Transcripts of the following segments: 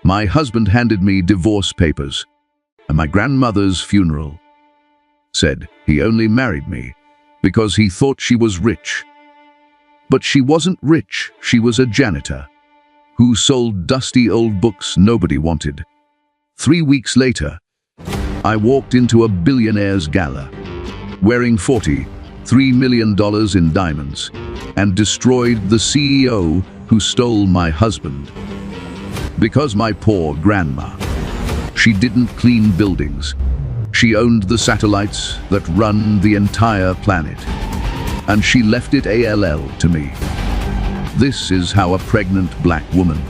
My husband handed me divorce papers, and my grandmother's funeral. Said he only married me because he thought she was rich. But she wasn't rich, she was a janitor who sold dusty old books nobody wanted. 3 weeks later, I walked into a billionaire's gala, wearing $43 million in diamonds, and destroyed the CEO who stole my husband. Because my poor grandma, she didn't clean buildings. She owned the satellites that run the entire planet, and she left it ALL to me. This is how a pregnant black woman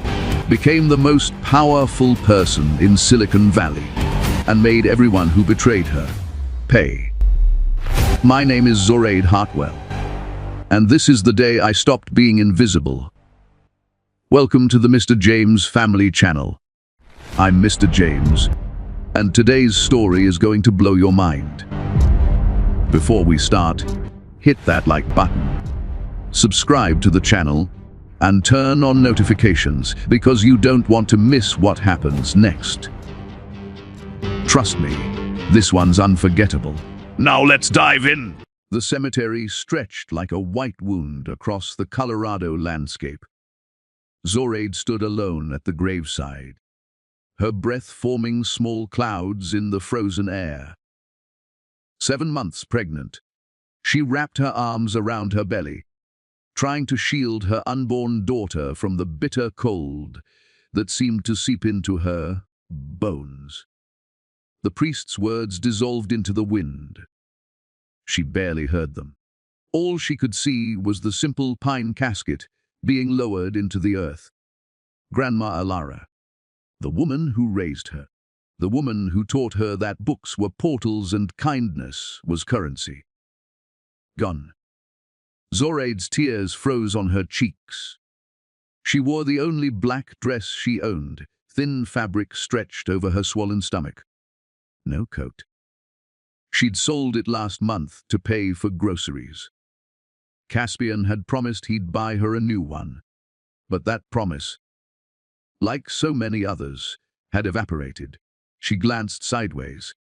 became the most powerful person in Silicon Valley and made everyone who betrayed her pay. My name is Zoraide Hartwell, and this is the day I stopped being invisible. Welcome to the Mr. James Family Channel. I'm Mr. James, and today's story is going to blow your mind. Before we start, hit that like button, subscribe to the channel, and turn on notifications because you don't want to miss what happens next. Trust me, this one's unforgettable. Now let's dive in. The cemetery stretched like a white wound across the Colorado landscape. Zoraide stood alone at the graveside, her breath forming small clouds in the frozen air. 7 months pregnant, she wrapped her arms around her belly, trying to shield her unborn daughter from the bitter cold that seemed to seep into her bones. The priest's words dissolved into the wind. She barely heard them. All she could see was the simple pine casket being lowered into the earth. Grandma Alara, the woman who raised her, the woman who taught her that books were portals and kindness was currency, gone. Zoraide's tears froze on her cheeks. She wore the only black dress she owned, thin fabric stretched over her swollen stomach. No coat. She'd sold it last month to pay for groceries. Caspian had promised he'd buy her a new one, but that promise, like so many others, had evaporated. She glanced sideways.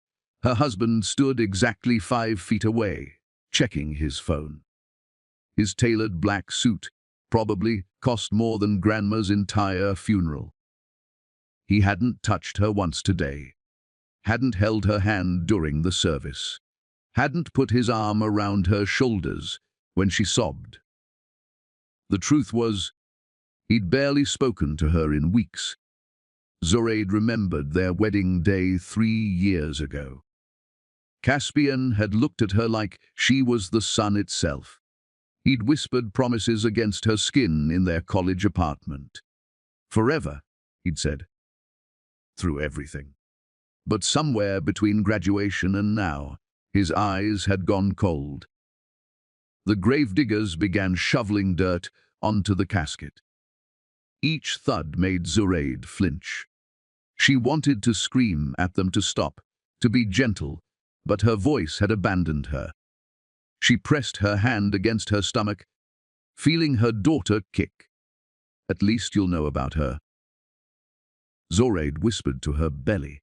Her husband stood exactly 5 feet away, checking his phone. His tailored black suit probably cost more than Grandma's entire funeral. He hadn't touched her once today, hadn't held her hand during the service, hadn't put his arm around her shoulders when she sobbed. The truth was, he'd barely spoken to her in weeks. Zoraide remembered their wedding day 3 years ago. Caspian had looked at her like she was the sun itself. He'd whispered promises against her skin in their college apartment. Forever, he'd said. Through everything. But somewhere between graduation and now, his eyes had gone cold. The gravediggers began shoveling dirt onto the casket. Each thud made Zoraide flinch. She wanted to scream at them to stop, to be gentle, but her voice had abandoned her. She pressed her hand against her stomach, feeling her daughter kick. At least you'll know about her. Zoraide whispered to her belly.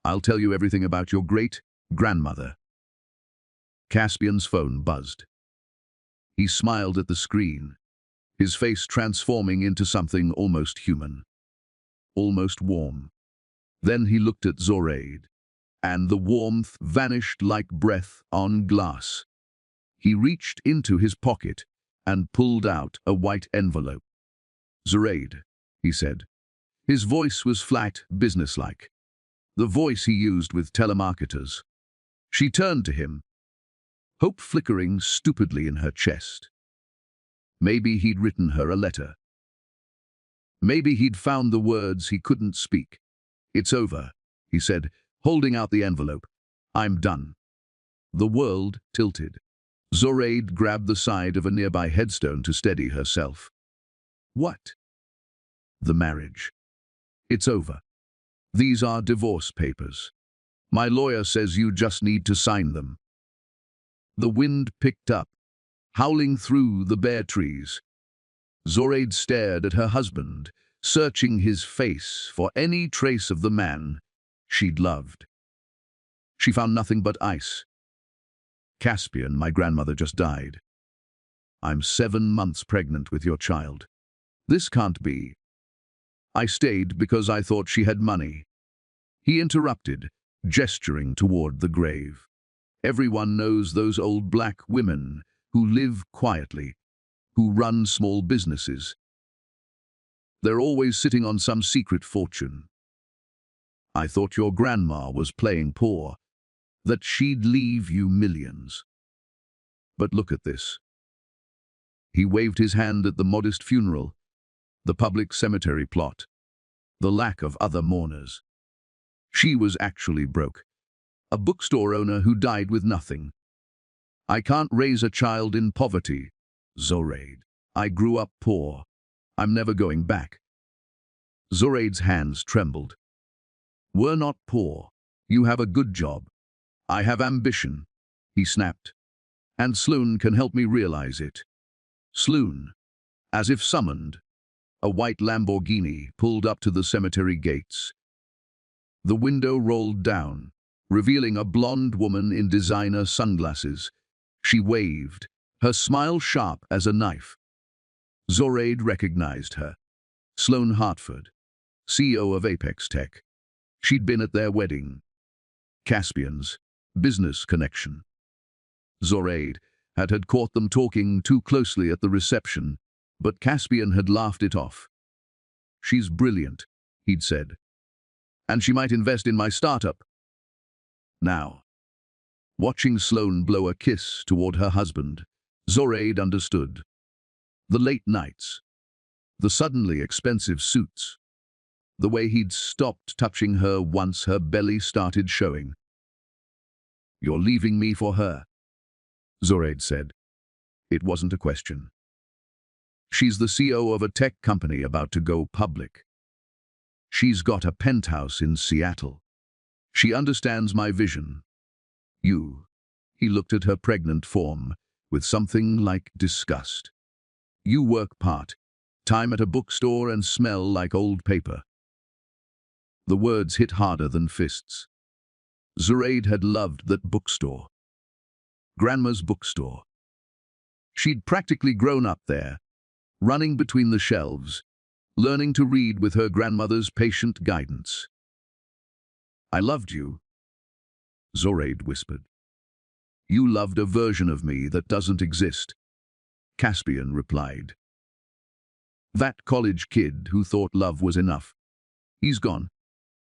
I'll tell you everything about your great-grandmother. Caspian's phone buzzed. He smiled at the screen, his face transforming into something almost human, almost warm. Then he looked at Zoraide, and the warmth vanished like breath on glass. He reached into his pocket and pulled out a white envelope. Zoraide, he said. His voice was flat, businesslike, the voice he used with telemarketers. She turned to him, hope flickering stupidly in her chest. Maybe he'd written her a letter. Maybe he'd found the words he couldn't speak. It's over, he said, holding out the envelope. I'm done. The world tilted. Zoraide grabbed the side of a nearby headstone to steady herself. What? The marriage. It's over. These are divorce papers. My lawyer says you just need to sign them. The wind picked up, howling through the bare trees. Zoraide stared at her husband, searching his face for any trace of the man she'd loved. She found nothing but ice. "Caspian, my grandmother just died. I'm 7 months pregnant with your child. This can't be." "I stayed because I thought she had money." He interrupted, gesturing toward the grave. "Everyone knows those old black women who live quietly, who run small businesses. They're always sitting on some secret fortune. I thought your grandma was playing poor, that she'd leave you millions. But look at this." He waved his hand at the modest funeral, the public cemetery plot, the lack of other mourners. She was actually broke, a bookstore owner who died with nothing. "I can't raise a child in poverty, Zoraide. I grew up poor. I'm never going back." Zoraide's hands trembled. "We're not poor. You have a good job. I have ambition," he snapped. "And Sloan can help me realize it." Sloan, as if summoned, a white Lamborghini pulled up to the cemetery gates. The window rolled down, revealing a blonde woman in designer sunglasses. She waved, her smile sharp as a knife. Zoraide recognized her. Sloan Hartford, CEO of Apex Tech. She'd been at their wedding. Caspian's business connection. Zoraide had caught them talking too closely at the reception, but Caspian had laughed it off. "She's brilliant," he'd said. "And she might invest in my startup." Now, watching Sloan blow a kiss toward her husband, Zoraide understood. The late nights, the suddenly expensive suits, the way he'd stopped touching her once her belly started showing. "You're leaving me for her," Zoraide said. It wasn't a question. "She's the CEO of a tech company about to go public. She's got a penthouse in Seattle. She understands my vision. You," he looked at her pregnant form with something like disgust. "You work part-time at a bookstore and smell like old paper." The words hit harder than fists. Zoraide had loved that bookstore. Grandma's bookstore. She'd practically grown up there, running between the shelves, learning to read with her grandmother's patient guidance. "I loved you," Zoraide whispered. "You loved a version of me that doesn't exist," Caspian replied. "That college kid who thought love was enough. He's gone.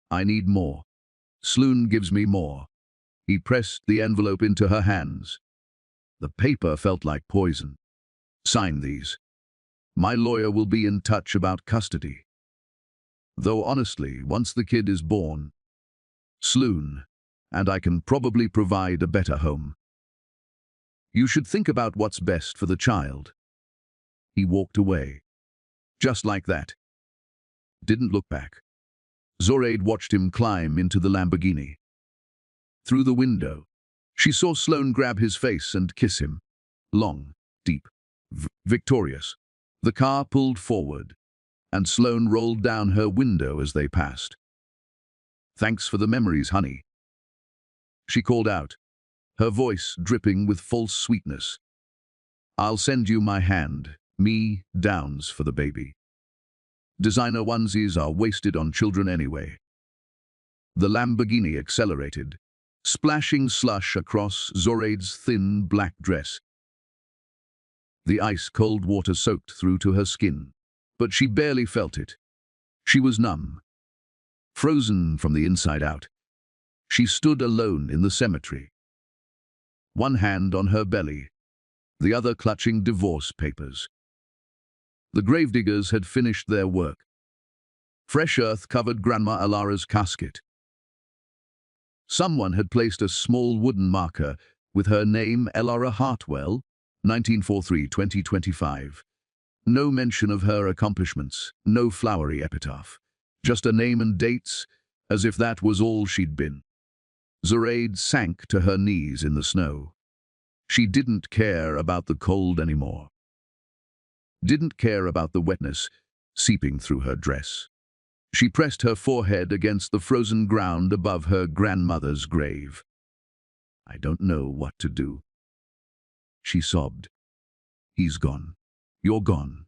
I need more. Sloan gives me more." He pressed the envelope into her hands. The paper felt like poison. "Sign these. My lawyer will be in touch about custody. Though honestly, once the kid is born, Sloan, and I can probably provide a better home. You should think about what's best for the child." He walked away. Just like that. Didn't look back. Zoraide watched him climb into the Lamborghini. Through the window, she saw Sloan grab his face and kiss him. Long, deep, victorious. The car pulled forward, and Sloan rolled down her window as they passed. "Thanks for the memories, honey," she called out, her voice dripping with false sweetness. "I'll send you my hand, me, Downs for the baby. Designer onesies are wasted on children anyway." The Lamborghini accelerated, splashing slush across Zoraide's thin black dress. The ice-cold water soaked through to her skin, but she barely felt it. She was numb, frozen from the inside out. She stood alone in the cemetery, one hand on her belly, the other clutching divorce papers. The gravediggers had finished their work. Fresh earth covered Grandma Alara's casket. Someone had placed a small wooden marker with her name, Elara Hartwell, 1943-2025. No mention of her accomplishments, no flowery epitaph. Just a name and dates, as if that was all she'd been. Zoraide sank to her knees in the snow. She didn't care about the cold anymore. Didn't care about the wetness, seeping through her dress. She pressed her forehead against the frozen ground above her grandmother's grave. "I don't know what to do," she sobbed. "He's gone. You're gone.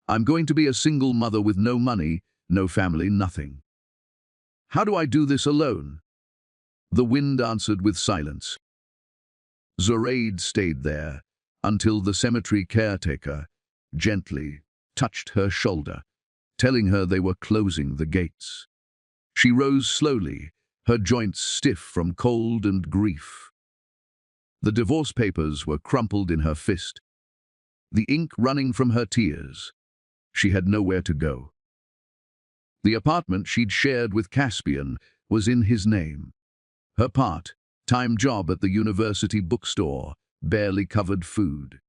I'm going to be a single mother with no money, no family, nothing. How do I do this alone?" The wind answered with silence. Zoraide stayed there until the cemetery caretaker gently touched her shoulder, telling her they were closing the gates. She rose slowly, her joints stiff from cold and grief. The divorce papers were crumpled in her fist, the ink running from her tears. She had nowhere to go. The apartment she'd shared with Caspian was in his name. Her part-time job at the university bookstore barely covered food.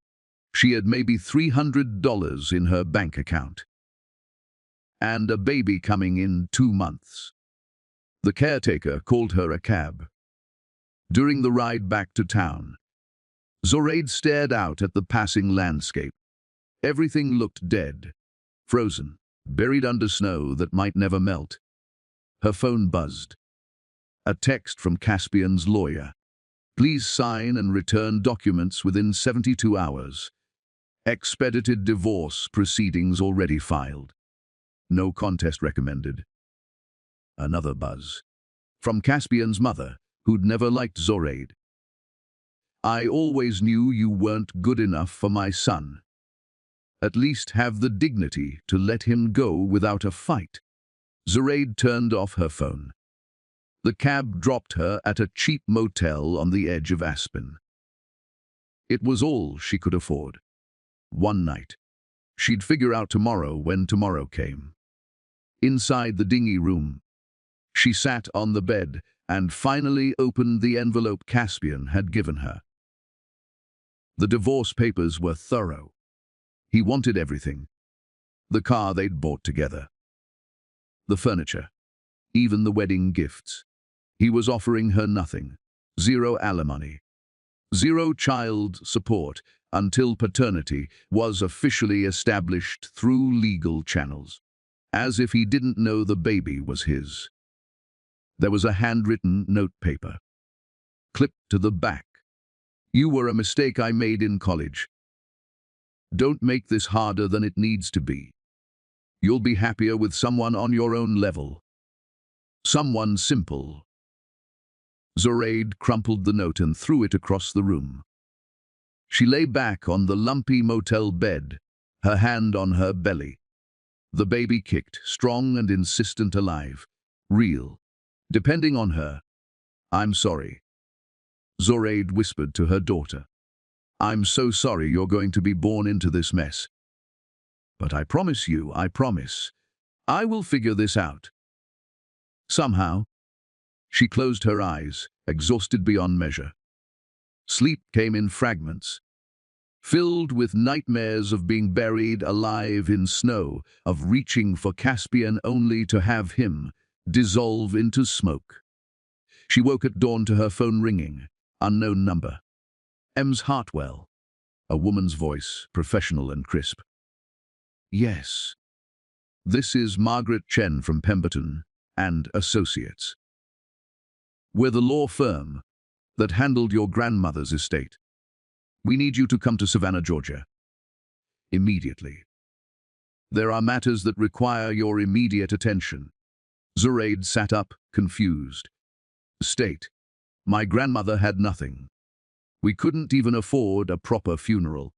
She had maybe $300 in her bank account. And a baby coming in 2 months. The caretaker called her a cab. During the ride back to town, Zoraide stared out at the passing landscape. Everything looked dead, frozen, buried under snow that might never melt. Her phone buzzed. A text from Caspian's lawyer. "Please sign and return documents within 72 hours. Expedited divorce proceedings already filed. No contest recommended." Another buzz. From Caspian's mother, who'd never liked Zoraide. "I always knew you weren't good enough for my son. At least have the dignity to let him go without a fight." Zoraide turned off her phone. The cab dropped her at a cheap motel on the edge of Aspen. It was all she could afford. One night. She'd figure out tomorrow when tomorrow came. Inside the dingy room, she sat on the bed and finally opened the envelope Caspian had given her. The divorce papers were thorough. He wanted everything. The car they'd bought together. The furniture. Even the wedding gifts. He was offering her nothing. 0 alimony. 0 child support until paternity was officially established through legal channels. As if he didn't know the baby was his. There was a handwritten note paper. Clipped to the back. "You were a mistake I made in college. Don't make this harder than it needs to be. You'll be happier with someone on your own level. Someone simple." Zoraide crumpled the note and threw it across the room. She lay back on the lumpy motel bed, her hand on her belly. The baby kicked, strong and insistent, alive. Real. Depending on her. "I'm sorry," Zoraide whispered to her daughter. "I'm so sorry you're going to be born into this mess. But I promise you, I promise, I will figure this out." Somehow, she closed her eyes, exhausted beyond measure. Sleep came in fragments, filled with nightmares of being buried alive in snow, of reaching for Caspian only to have him dissolve into smoke. She woke at dawn to her phone ringing, unknown number. Ems Hartwell, a woman's voice, professional and crisp. "Yes. This is Margaret Chen from Pemberton and Associates. We're the law firm that handled your grandmother's estate. We need you to come to Savannah, Georgia. Immediately. There are matters that require your immediate attention." Zoraide sat up, confused. "Estate. My grandmother had nothing. We couldn't even afford a proper funeral."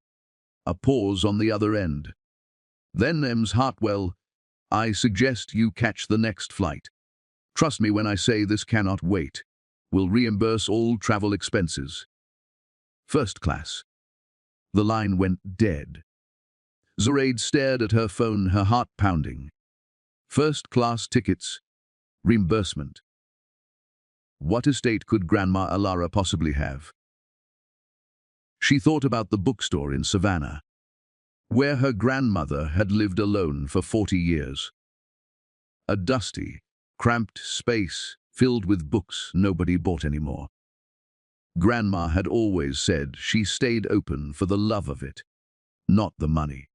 A pause on the other end. "Then, Ems Hartwell, I suggest you catch the next flight. Trust me when I say this cannot wait. We'll reimburse all travel expenses. First class." The line went dead. Zoraide stared at her phone, her heart pounding. First-class tickets. Reimbursement. What estate could Grandma Alara possibly have? She thought about the bookstore in Savannah, where her grandmother had lived alone for 40 years. A dusty, cramped space filled with books nobody bought anymore. Grandma had always said she stayed open for the love of it, not the money.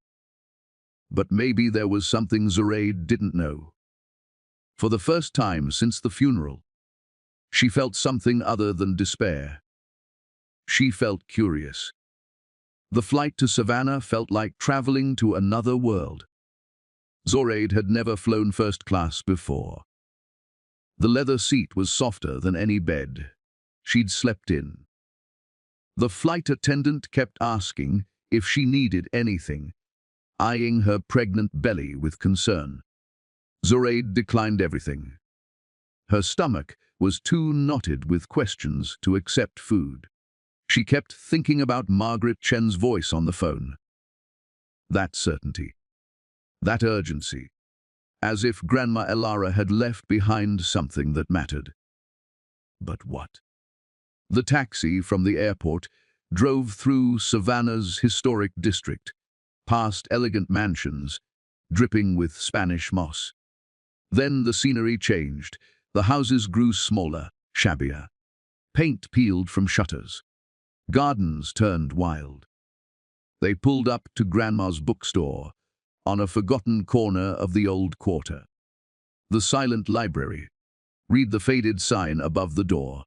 But maybe there was something Zoraide didn't know. For the first time since the funeral, she felt something other than despair. She felt curious. The flight to Savannah felt like traveling to another world. Zoraide had never flown first class before. The leather seat was softer than any bed she'd slept in. The flight attendant kept asking if she needed anything, eyeing her pregnant belly with concern. Zoraide declined everything. Her stomach was too knotted with questions to accept food. She kept thinking about Margaret Chen's voice on the phone. That certainty, that urgency, as if Grandma Elara had left behind something that mattered. But what? The taxi from the airport drove through Savannah's historic district, past elegant mansions, dripping with Spanish moss. Then the scenery changed. The houses grew smaller, shabbier. Paint peeled from shutters. Gardens turned wild. They pulled up to Grandma's bookstore, on a forgotten corner of the old quarter. The silent library. Read the faded sign above the door.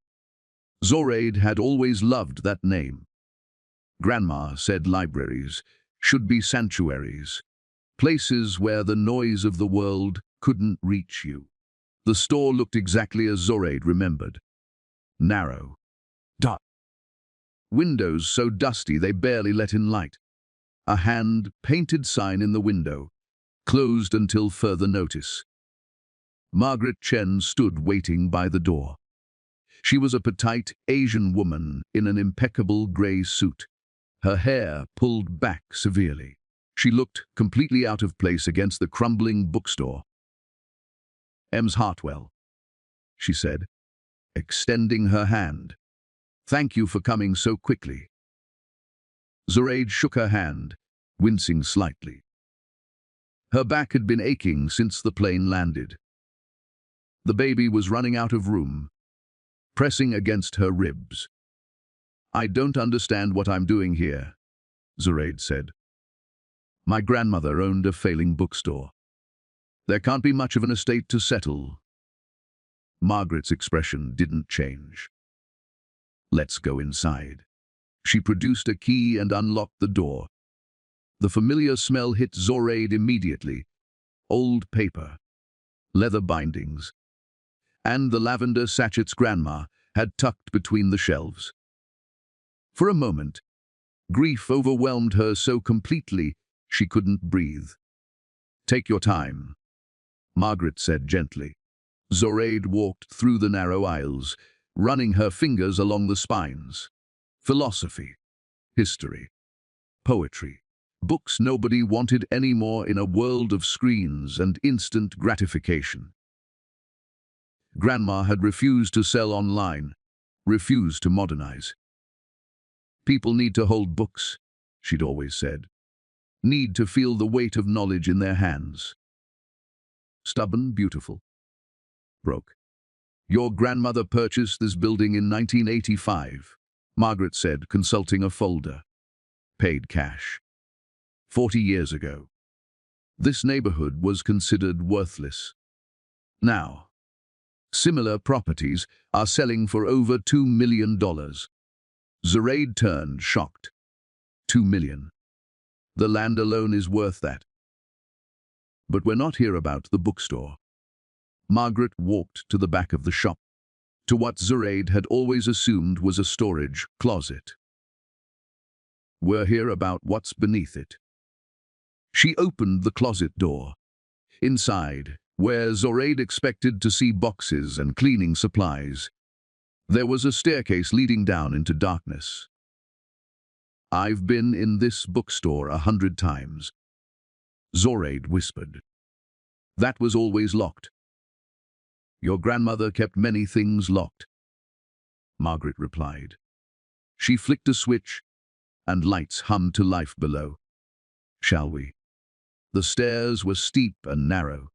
Zoraide had always loved that name. Grandma said libraries should be sanctuaries, places where the noise of the world couldn't reach you. The store looked exactly as Zoraide remembered. Narrow. Dark. Windows so dusty they barely let in light. A hand-painted sign in the window, closed until further notice. Margaret Chen stood waiting by the door. She was a petite Asian woman in an impeccable grey suit, her hair pulled back severely. She looked completely out of place against the crumbling bookstore. "Ems Hartwell," she said, extending her hand. "Thank you for coming so quickly." Zoraide shook her hand, wincing slightly. Her back had been aching since the plane landed. The baby was running out of room, pressing against her ribs. "I don't understand what I'm doing here," Zoraide said. "My grandmother owned a failing bookstore. There can't be much of an estate to settle." Margaret's expression didn't change. "Let's go inside." She produced a key and unlocked the door. The familiar smell hit Zoraide immediately. Old paper, leather bindings, and the lavender sachets Grandma had tucked between the shelves. For a moment, grief overwhelmed her so completely she couldn't breathe. "Take your time," Margaret said gently. Zoraide walked through the narrow aisles, running her fingers along the spines. Philosophy, history, poetry, books nobody wanted anymore in a world of screens and instant gratification. Grandma had refused to sell online, refused to modernize. "People need to hold books," she'd always said. "Need to feel the weight of knowledge in their hands." Stubborn, beautiful. Broke. "Your grandmother purchased this building in 1985, Margaret said, consulting a folder. "Paid cash. 40 years ago. This neighborhood was considered worthless. Now, similar properties are selling for over $2 million. Zoraide turned, shocked. $2 million. The land alone is worth that. But we're not here about the bookstore. Margaret walked to the back of the shop, to what Zoraide had always assumed was a storage closet. We're here about what's beneath it. She opened the closet door. Inside, where Zoraide expected to see boxes and cleaning supplies, there was a staircase leading down into darkness. "I've been in this bookstore 100 times," Zoraide whispered. "That was always locked." "Your grandmother kept many things locked," Margaret replied. She flicked a switch, and lights hummed to life below. "Shall we?" The stairs were steep and narrow.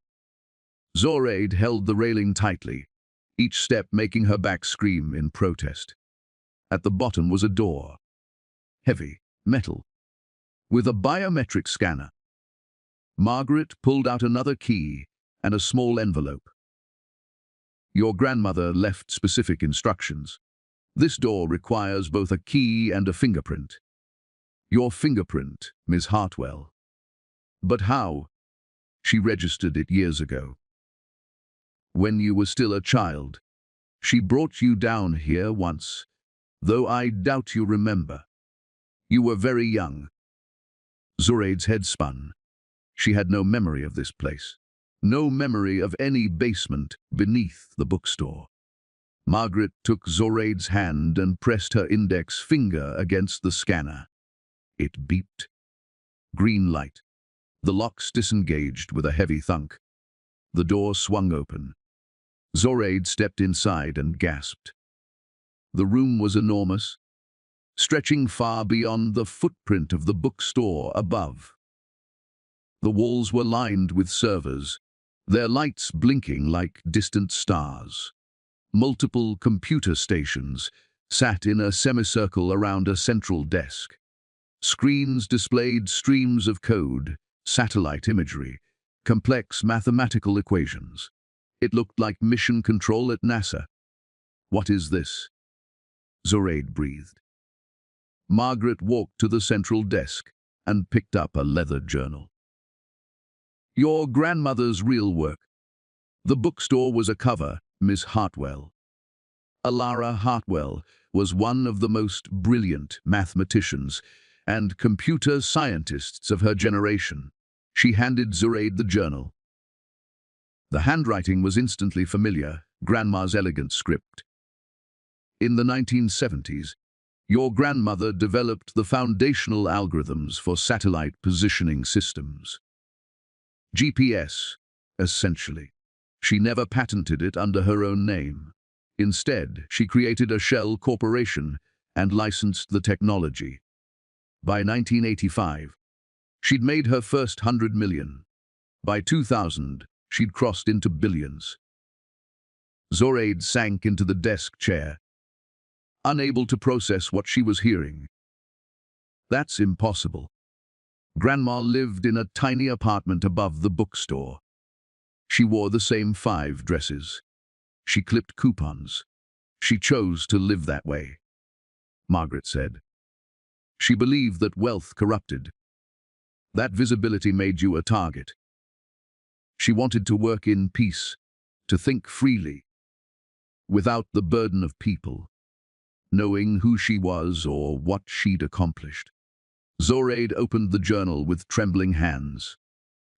Zoraide held the railing tightly, each step making her back scream in protest. At the bottom was a door, heavy, metal, with a biometric scanner. Margaret pulled out another key and a small envelope. Your grandmother left specific instructions. This door requires both a key and a fingerprint. Your fingerprint, Miss Hartwell. But how? She registered it years ago. When you were still a child. She brought you down here once, though I doubt you remember. You were very young. Zoraide's head spun. She had no memory of this place. No memory of any basement beneath the bookstore. Margaret took Zoraide's hand and pressed her index finger against the scanner. It beeped. Green light. The locks disengaged with a heavy thunk. The door swung open. Zoraide stepped inside and gasped. The room was enormous, stretching far beyond the footprint of the bookstore above. The walls were lined with servers, their lights blinking like distant stars. Multiple computer stations sat in a semicircle around a central desk. Screens displayed streams of code, satellite imagery, complex mathematical equations. It looked like mission control at NASA. What is this? Zoraide breathed. Margaret walked to the central desk and picked up a leather journal. Your grandmother's real work. The bookstore was a cover, Miss Hartwell. Alara Hartwell was one of the most brilliant mathematicians and computer scientists of her generation. She handed Zoraide the journal. The handwriting was instantly familiar, Grandma's elegant script. In the 1970s, your grandmother developed the foundational algorithms for satellite positioning systems. GPS, essentially. She never patented it under her own name. Instead, she created a shell corporation and licensed the technology. By 1985, she'd made her first 100 million. By 2000, she'd crossed into billions. Zoraide sank into the desk chair, unable to process what she was hearing. That's impossible. Grandma lived in a tiny apartment above the bookstore. She wore the same 5 dresses. She clipped coupons. She chose to live that way, Margaret said. She believed that wealth corrupted. That visibility made you a target. She wanted to work in peace, to think freely, without the burden of people, knowing who she was or what she'd accomplished. Zoraide opened the journal with trembling hands.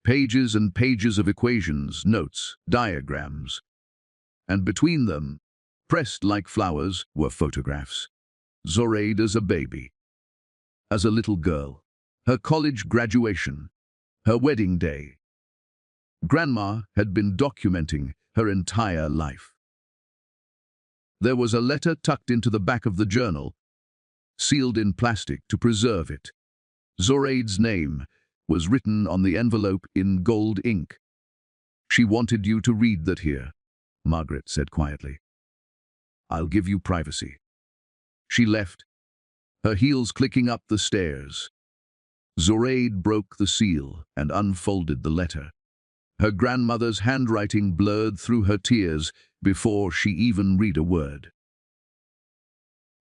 Pages and pages of equations, notes, diagrams. And between them, pressed like flowers, were photographs. Zoraide as a baby, as a little girl, her college graduation, her wedding day. Grandma had been documenting her entire life. There was a letter tucked into the back of the journal, sealed in plastic to preserve it. Zoraide's name was written on the envelope in gold ink. She wanted you to read that here, Margaret said quietly. I'll give you privacy. She left, her heels clicking up the stairs. Zoraide broke the seal and unfolded the letter. Her grandmother's handwriting blurred through her tears before she even read a word.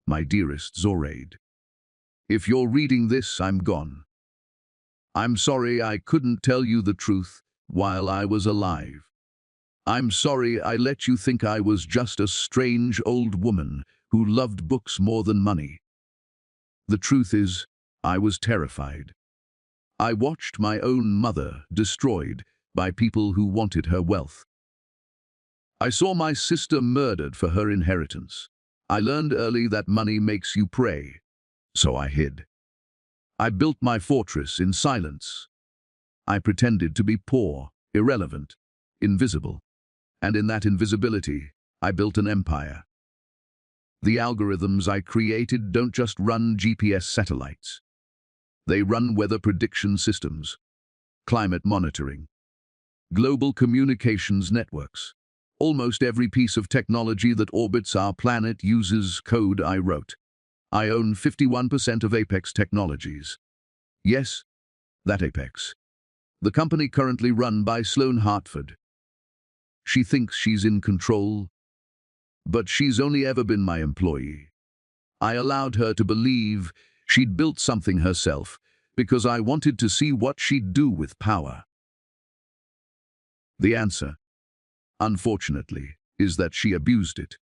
My dearest Zoraide, if you're reading this, I'm gone. I'm sorry I couldn't tell you the truth while I was alive. I'm sorry I let you think I was just a strange old woman who loved books more than money. The truth is, I was terrified. I watched my own mother destroyed by people who wanted her wealth. I saw my sister murdered for her inheritance. I learned early that money makes you prey, so I hid. I built my fortress in silence. I pretended to be poor, irrelevant, invisible. And in that invisibility, I built an empire. The algorithms I created don't just run GPS satellites. They run weather prediction systems, climate monitoring, global communications networks. Almost every piece of technology that orbits our planet uses code I wrote. I own 51% of Apex Technologies. Yes, that Apex. The company currently run by Sloane Hartford. She thinks she's in control, but she's only ever been my employee. I allowed her to believe she'd built something herself because I wanted to see what she'd do with power. The answer, unfortunately, is that she abused it.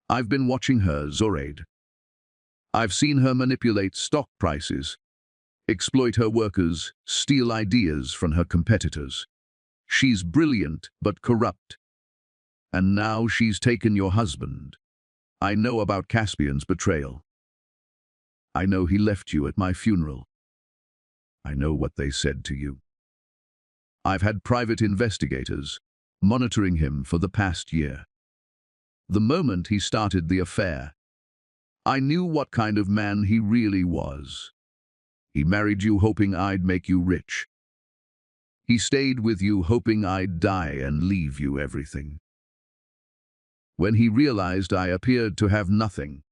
I've been watching her, Zoraid. I've seen her manipulate stock prices, exploit her workers, steal ideas from her competitors. She's brilliant but corrupt. And now she's taken your husband. I know about Caspian's betrayal. I know he left you at my funeral. I know what they said to you. I've had private investigators monitoring him for the past year. The moment he started the affair, I knew what kind of man he really was. He married you hoping I'd make you rich. He stayed with you hoping I'd die and leave you everything. When he realized I appeared to have nothing,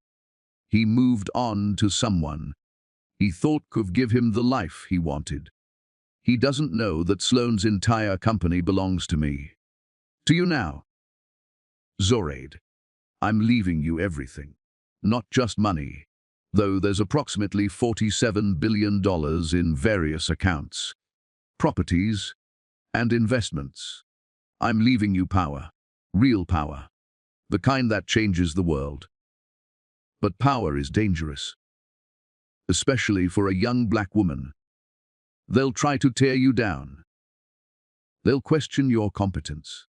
he moved on to someone he thought could give him the life he wanted. He doesn't know that Sloane's entire company belongs to me. To you now. Zoraid, I'm leaving you everything. Not just money, though there's approximately $47 billion in various accounts, properties, and investments. I'm leaving you power, real power, the kind that changes the world. But power is dangerous, especially for a young black woman. They'll try to tear you down. They'll question your competence.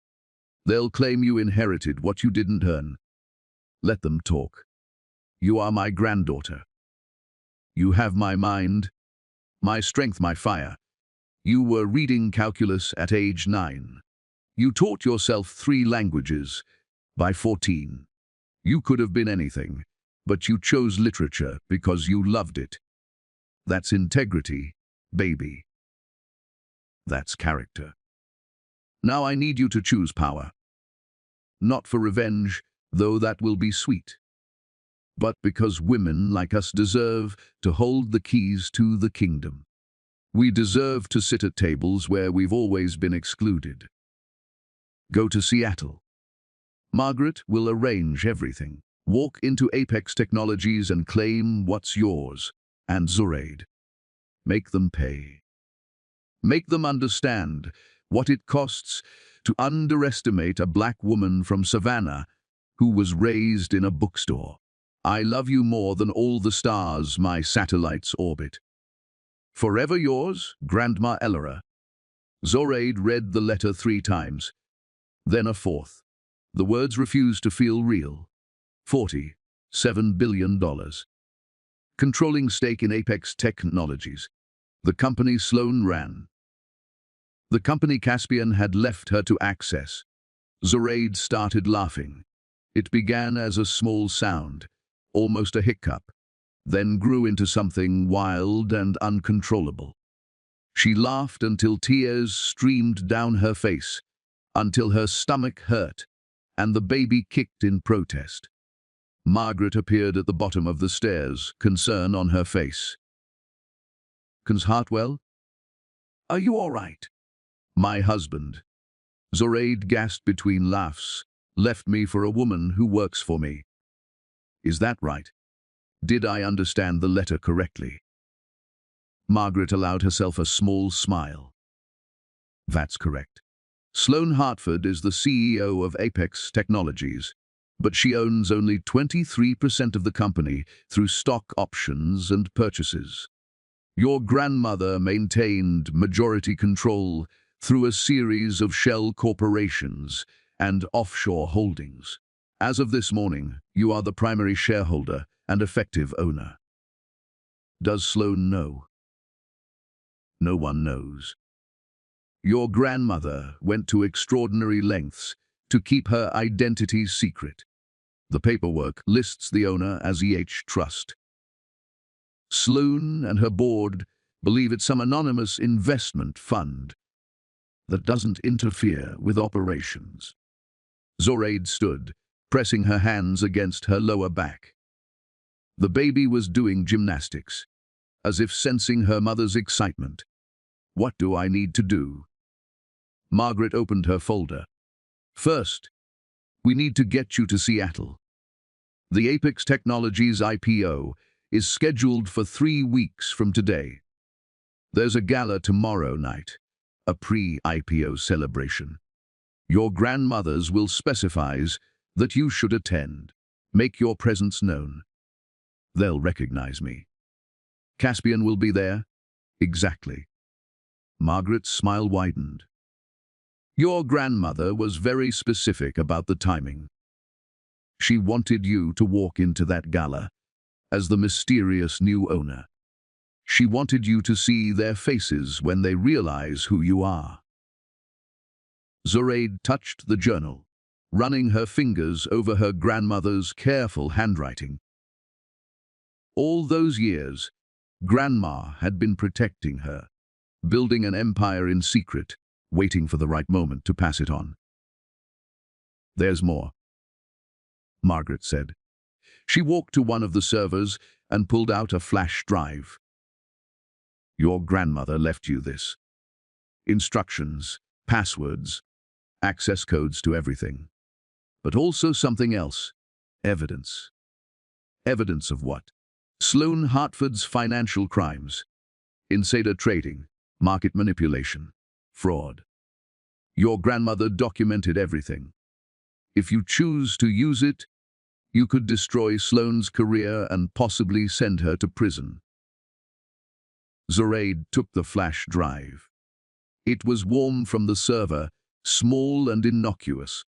They'll claim you inherited what you didn't earn. Let them talk. You are my granddaughter. You have my mind, my strength, my fire. You were reading calculus at age 9. You taught yourself 3 languages by 14. You could have been anything, but you chose literature because you loved it. That's integrity, baby. That's character. Now I need you to choose power. Not for revenge, though that will be sweet, but because women like us deserve to hold the keys to the kingdom. We deserve to sit at tables where we've always been excluded. Go to Seattle. Margaret will arrange everything. Walk into Apex Technologies and claim what's yours. And Zoraid, make them pay. Make them understand what it costs to underestimate a black woman from Savannah who was raised in a bookstore. I love you more than all the stars my satellites orbit. Forever yours, Grandma Ellora. Zoraid read the letter 3 times, then a 4th. The words refused to feel real. $47 billion. Controlling stake in Apex Technologies. The company Sloane ran. The company Caspian had left her to access. Zoraid started laughing. It began as a small sound, almost a hiccup, then grew into something wild and uncontrollable. She laughed until tears streamed down her face, until her stomach hurt, and the baby kicked in protest. Margaret appeared at the bottom of the stairs, concern on her face. "Cons Hartwell? Are you all right?" "My husband," Zoraid gasped between laughs, "left me for a woman who works for me." "Is that right? Did I understand the letter correctly?" Margaret allowed herself a small smile. "That's correct. Sloane Hartford is the CEO of Apex Technologies, but she owns only 23% of the company through stock options and purchases. Your grandmother maintained majority control through a series of shell corporations and offshore holdings. As of this morning, you are the primary shareholder and effective owner. Does Sloane know? No one knows. Your grandmother went to extraordinary lengths to keep her identity secret. The paperwork lists the owner as EH Trust. Sloane and her board believe it's some anonymous investment fund that doesn't interfere with operations. Zoraid stood, pressing her hands against her lower back. The baby was doing gymnastics, as if sensing her mother's excitement. What do I need to do? Margaret opened her folder. First, we need to get you to Seattle. The Apex Technologies IPO is scheduled for 3 weeks from today. There's a gala tomorrow night, a pre-IPO celebration. Your grandmothers will specify that you should attend. Make your presence known. They'll recognize me. Caspian will be there? Exactly. Margaret's smile widened. Your grandmother was very specific about the timing. She wanted you to walk into that gala as the mysterious new owner. She wanted you to see their faces when they realize who you are. Zoraide touched the journal, running her fingers over her grandmother's careful handwriting. All those years, Grandma had been protecting her, building an empire in secret, waiting for the right moment to pass it on. There's more, Margaret said. She walked to one of the servers and pulled out a flash drive. Your grandmother left you this. Instructions, passwords, access codes to everything. But also something else. Evidence. Evidence of what? Sloan Hartford's financial crimes. Insider trading, market manipulation, fraud. Your grandmother documented everything. If you choose to use it, you could destroy Sloane's career and possibly send her to prison. Zoraide took the flash drive. It was warm from the server, small and innocuous.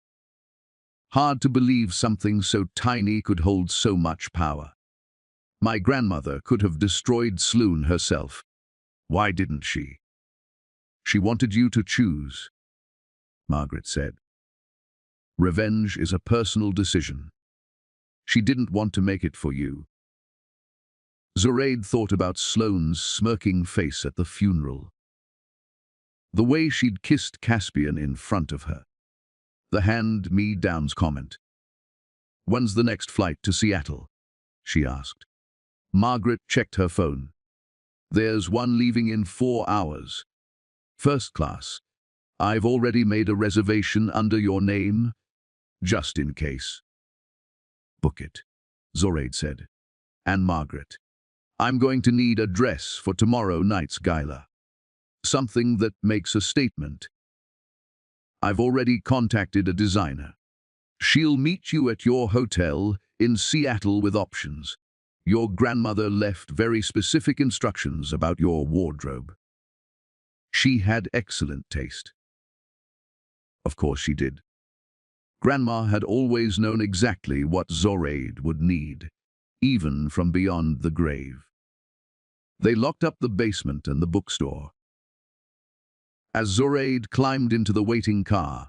Hard to believe something so tiny could hold so much power. My grandmother could have destroyed Sloane herself. Why didn't she? She wanted you to choose, Margaret said. Revenge is a personal decision. She didn't want to make it for you. Zoraide thought about Sloane's smirking face at the funeral. The way she'd kissed Caspian in front of her. The hand-me-downs comment. When's the next flight to Seattle? She asked. Margaret checked her phone. There's one leaving in 4 hours. First class. I've already made a reservation under your name, just in case. Book it, Zoraide said. And Margaret, I'm going to need a dress for tomorrow night's gala. Something that makes a statement. I've already contacted a designer. She'll meet you at your hotel in Seattle with options. Your grandmother left very specific instructions about your wardrobe. She had excellent taste. Of course she did. Grandma had always known exactly what Zoraide would need, even from beyond the grave. They locked up the basement and the bookstore. As Zoraide climbed into the waiting car,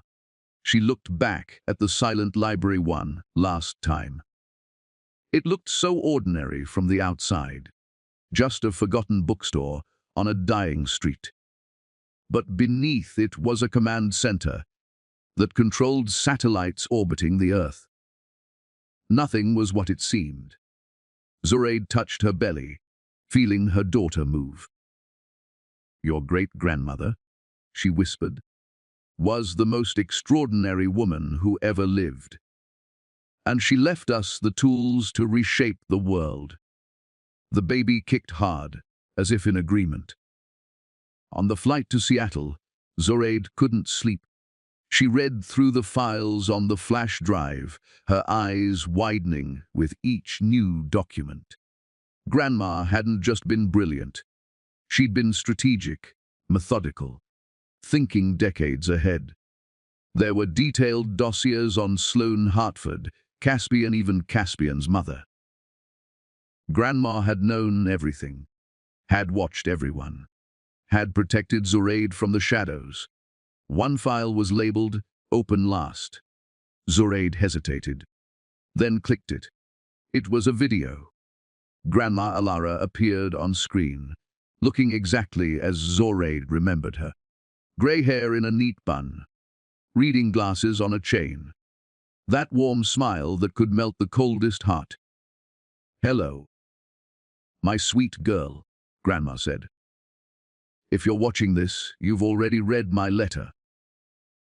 she looked back at the silent library one last time. It looked so ordinary from the outside, just a forgotten bookstore on a dying street. But beneath it was a command center that controlled satellites orbiting the Earth. Nothing was what it seemed. Zoraide touched her belly, feeling her daughter move. Your great-grandmother, she whispered, was the most extraordinary woman who ever lived. And she left us the tools to reshape the world. The baby kicked hard, as if in agreement. On the flight to Seattle, Zoraide couldn't sleep. She read through the files on the flash drive, her eyes widening with each new document. Grandma hadn't just been brilliant. She'd been strategic, methodical, thinking decades ahead. There were detailed dossiers on Sloane Hartford, Caspian, even Caspian's mother. Grandma had known everything, had watched everyone, had protected Zoraide from the shadows. One file was labeled Open Last. Zoraide hesitated, then clicked it. It was a video. Grandma Alara appeared on screen, looking exactly as Zoraide remembered her. Grey hair in a neat bun, reading glasses on a chain. That warm smile that could melt the coldest heart. Hello, my sweet girl, Grandma said. If you're watching this, you've already read my letter.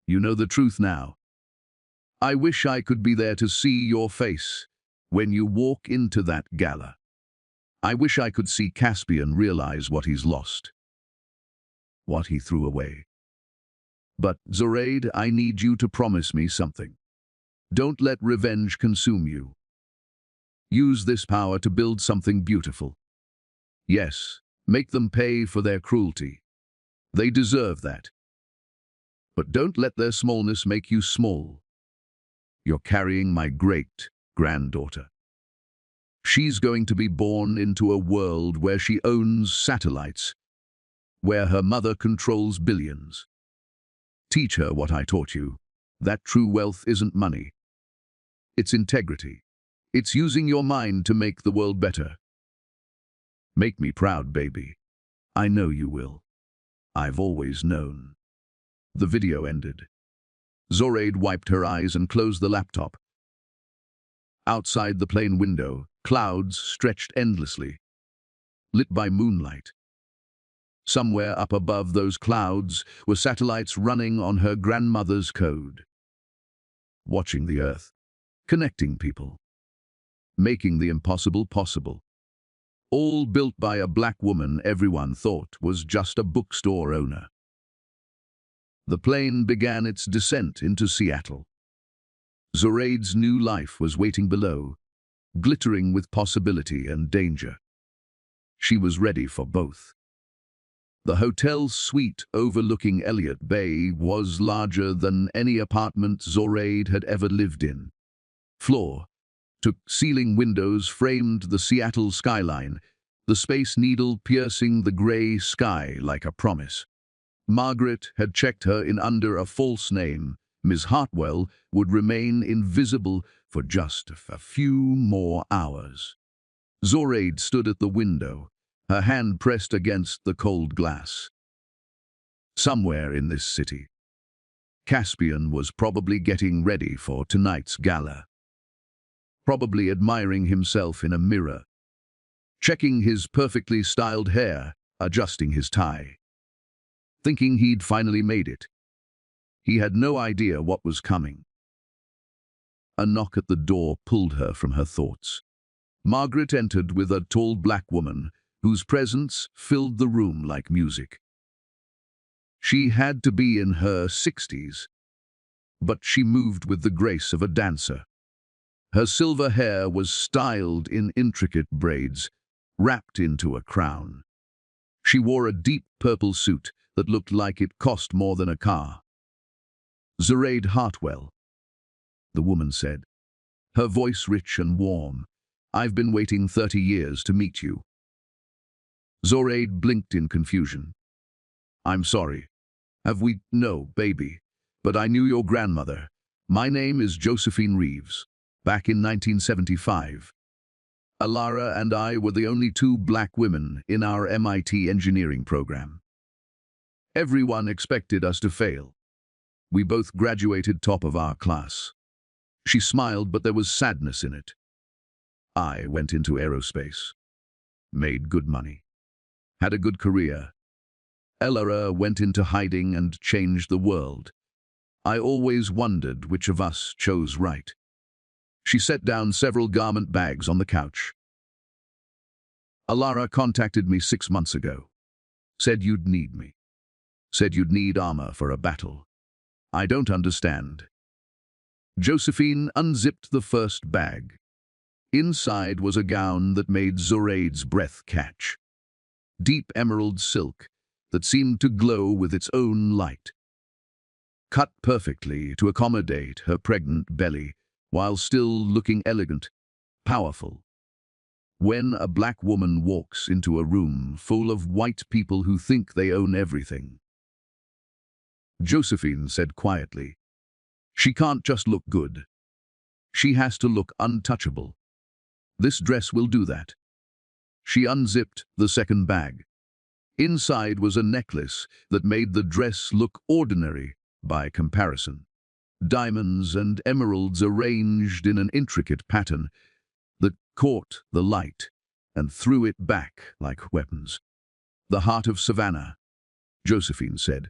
You know the truth now. I wish I could be there to see your face when you walk into that gala. I wish I could see Caspian realize what he's lost, what he threw away. But, Zoraide, I need you to promise me something. Don't let revenge consume you. Use this power to build something beautiful. Yes, make them pay for their cruelty. They deserve that. But don't let their smallness make you small. You're carrying my great-granddaughter. She's going to be born into a world where she owns satellites, where her mother controls billions. Teach her what I taught you, that true wealth isn't money. It's integrity. It's using your mind to make the world better. Make me proud, baby. I know you will. I've always known. The video ended. Zoraide wiped her eyes and closed the laptop. Outside the plane window, clouds stretched endlessly, lit by moonlight. Somewhere up above those clouds were satellites running on her grandmother's code. Watching the Earth, connecting people, making the impossible possible. All built by a black woman everyone thought was just a bookstore owner. The plane began its descent into Seattle. Zoraide's new life was waiting below, glittering with possibility and danger. She was ready for both. The hotel suite overlooking Elliott Bay was larger than any apartment Zoraide had ever lived in. Floor to ceiling windows framed the Seattle skyline, the Space Needle piercing the gray sky like a promise. Margaret had checked her in under a false name. Ms. Hartwell would remain invisible for just a few more hours. Zoraide stood at the window, her hand pressed against the cold glass. Somewhere in this city, Caspian was probably getting ready for tonight's gala. Probably admiring himself in a mirror, checking his perfectly styled hair, adjusting his tie. Thinking he'd finally made it. He had no idea what was coming. A knock at the door pulled her from her thoughts. Margaret entered with a tall black woman whose presence filled the room like music. She had to be in her 60s, but she moved with the grace of a dancer. Her silver hair was styled in intricate braids, wrapped into a crown. She wore a deep purple suit that looked like it cost more than a car. Zoraide Hartwell, the woman said, her voice rich and warm. I've been waiting 30 years to meet you. Zoraide blinked in confusion. I'm sorry. Have we? No, baby. But I knew your grandmother. My name is Josephine Reeves. Back in 1975. Alara and I were the only two black women in our MIT engineering program. Everyone expected us to fail. We both graduated top of our class. She smiled, but there was sadness in it. I went into aerospace, made good money, had a good career. Alara went into hiding and changed the world. I always wondered which of us chose right. She set down several garment bags on the couch. Alara contacted me 6 months ago. Said you'd need me. Said you'd need armor for a battle. I don't understand. Josephine unzipped the first bag. Inside was a gown that made Zoraide's breath catch. Deep emerald silk that seemed to glow with its own light. Cut perfectly to accommodate her pregnant belly, while still looking elegant, powerful. When a black woman walks into a room full of white people who think they own everything, Josephine said quietly, she can't just look good. She has to look untouchable. This dress will do that. She unzipped the second bag. Inside was a necklace that made the dress look ordinary by comparison. Diamonds and emeralds arranged in an intricate pattern that caught the light and threw it back like weapons. The heart of Savannah, Josephine said.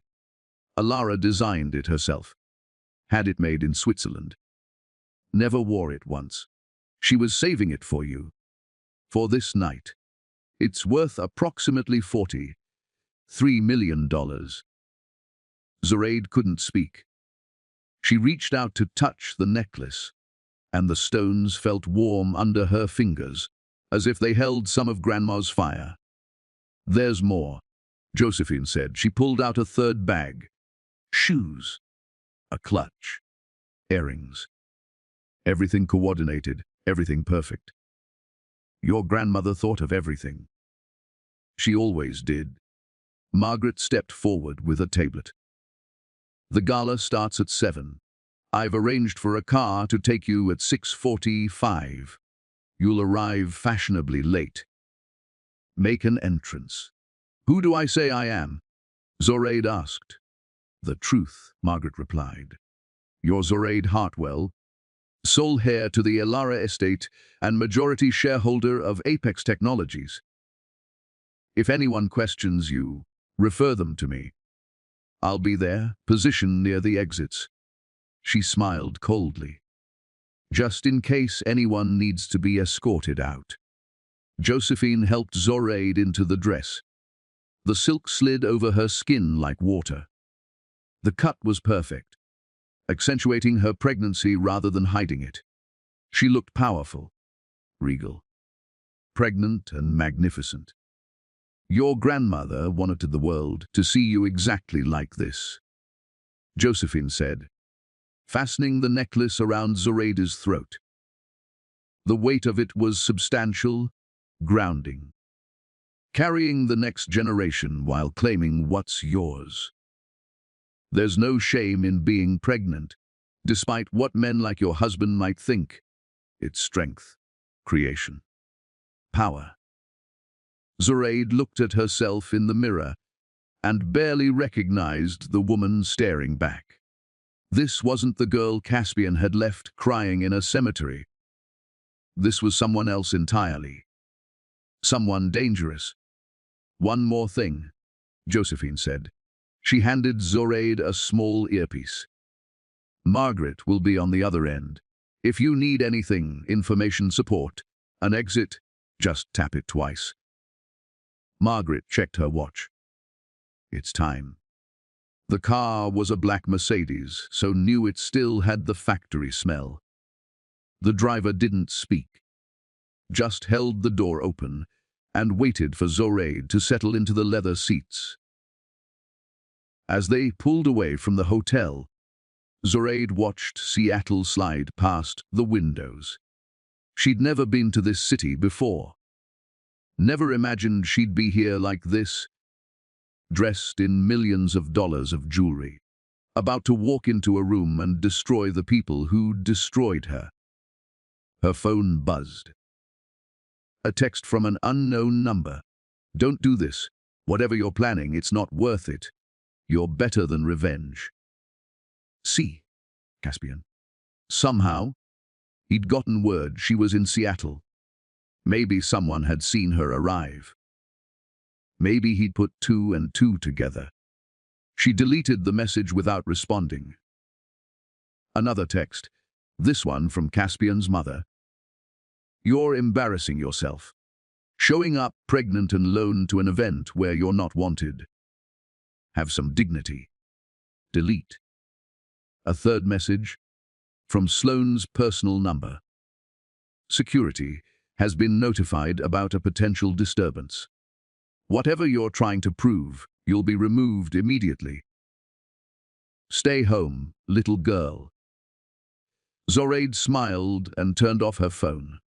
Alara designed it herself. Had it made in Switzerland. Never wore it once. She was saving it for you. For this night. It's worth approximately $43 million. Zoraide couldn't speak. She reached out to touch the necklace, and the stones felt warm under her fingers, as if they held some of Grandma's fire. There's more, Josephine said. She pulled out a third bag. Shoes. A clutch. Earrings. Everything coordinated, everything perfect. Your grandmother thought of everything. She always did. Margaret stepped forward with a tablet. The gala starts at 7. I've arranged for a car to take you at 6:45. You'll arrive fashionably late. Make an entrance. Who do I say I am? Zoraide asked. The truth, Margaret replied. You're Zoraide Hartwell, sole heir to the Alara estate and majority shareholder of Apex Technologies. If anyone questions you, refer them to me. I'll be there, positioned near the exits. She smiled coldly. Just in case anyone needs to be escorted out. Josephine helped Zoraide into the dress. The silk slid over her skin like water. The cut was perfect, accentuating her pregnancy rather than hiding it. She looked powerful, regal, pregnant and magnificent. Your grandmother wanted the world to see you exactly like this, Josephine said, fastening the necklace around Zoraide's throat. The weight of it was substantial, grounding, carrying the next generation while claiming what's yours. There's no shame in being pregnant, despite what men like your husband might think. It's strength, creation, power. Zoraide looked at herself in the mirror and barely recognized the woman staring back. This wasn't the girl Caspian had left crying in a cemetery. This was someone else entirely. Someone dangerous. One more thing, Josephine said. She handed Zoraide a small earpiece. Margaret will be on the other end. If you need anything, information support, an exit, just tap it twice. Margaret checked her watch. It's time. The car was a black Mercedes, so new it still had the factory smell. The driver didn't speak, just held the door open and waited for Zoraide to settle into the leather seats. As they pulled away from the hotel, Zoraide watched Seattle slide past the windows. She'd never been to this city before. Never imagined she'd be here like this, dressed in millions of dollars of jewelry, about to walk into a room and destroy the people who destroyed her. Her phone buzzed. A text from an unknown number. Don't do this. Whatever you're planning, it's not worth it. You're better than revenge. See, Caspian. Somehow, he'd gotten word she was in Seattle. Maybe someone had seen her arrive. Maybe he'd put 2 and 2 together. She deleted the message without responding. Another text, this one from Caspian's mother. You're embarrassing yourself. Showing up pregnant and alone to an event where you're not wanted. Have some dignity. Delete. A third message from Sloane's personal number. Security has been notified about a potential disturbance. Whatever you're trying to prove, you'll be removed immediately. Stay home, little girl. Zoraide smiled and turned off her phone.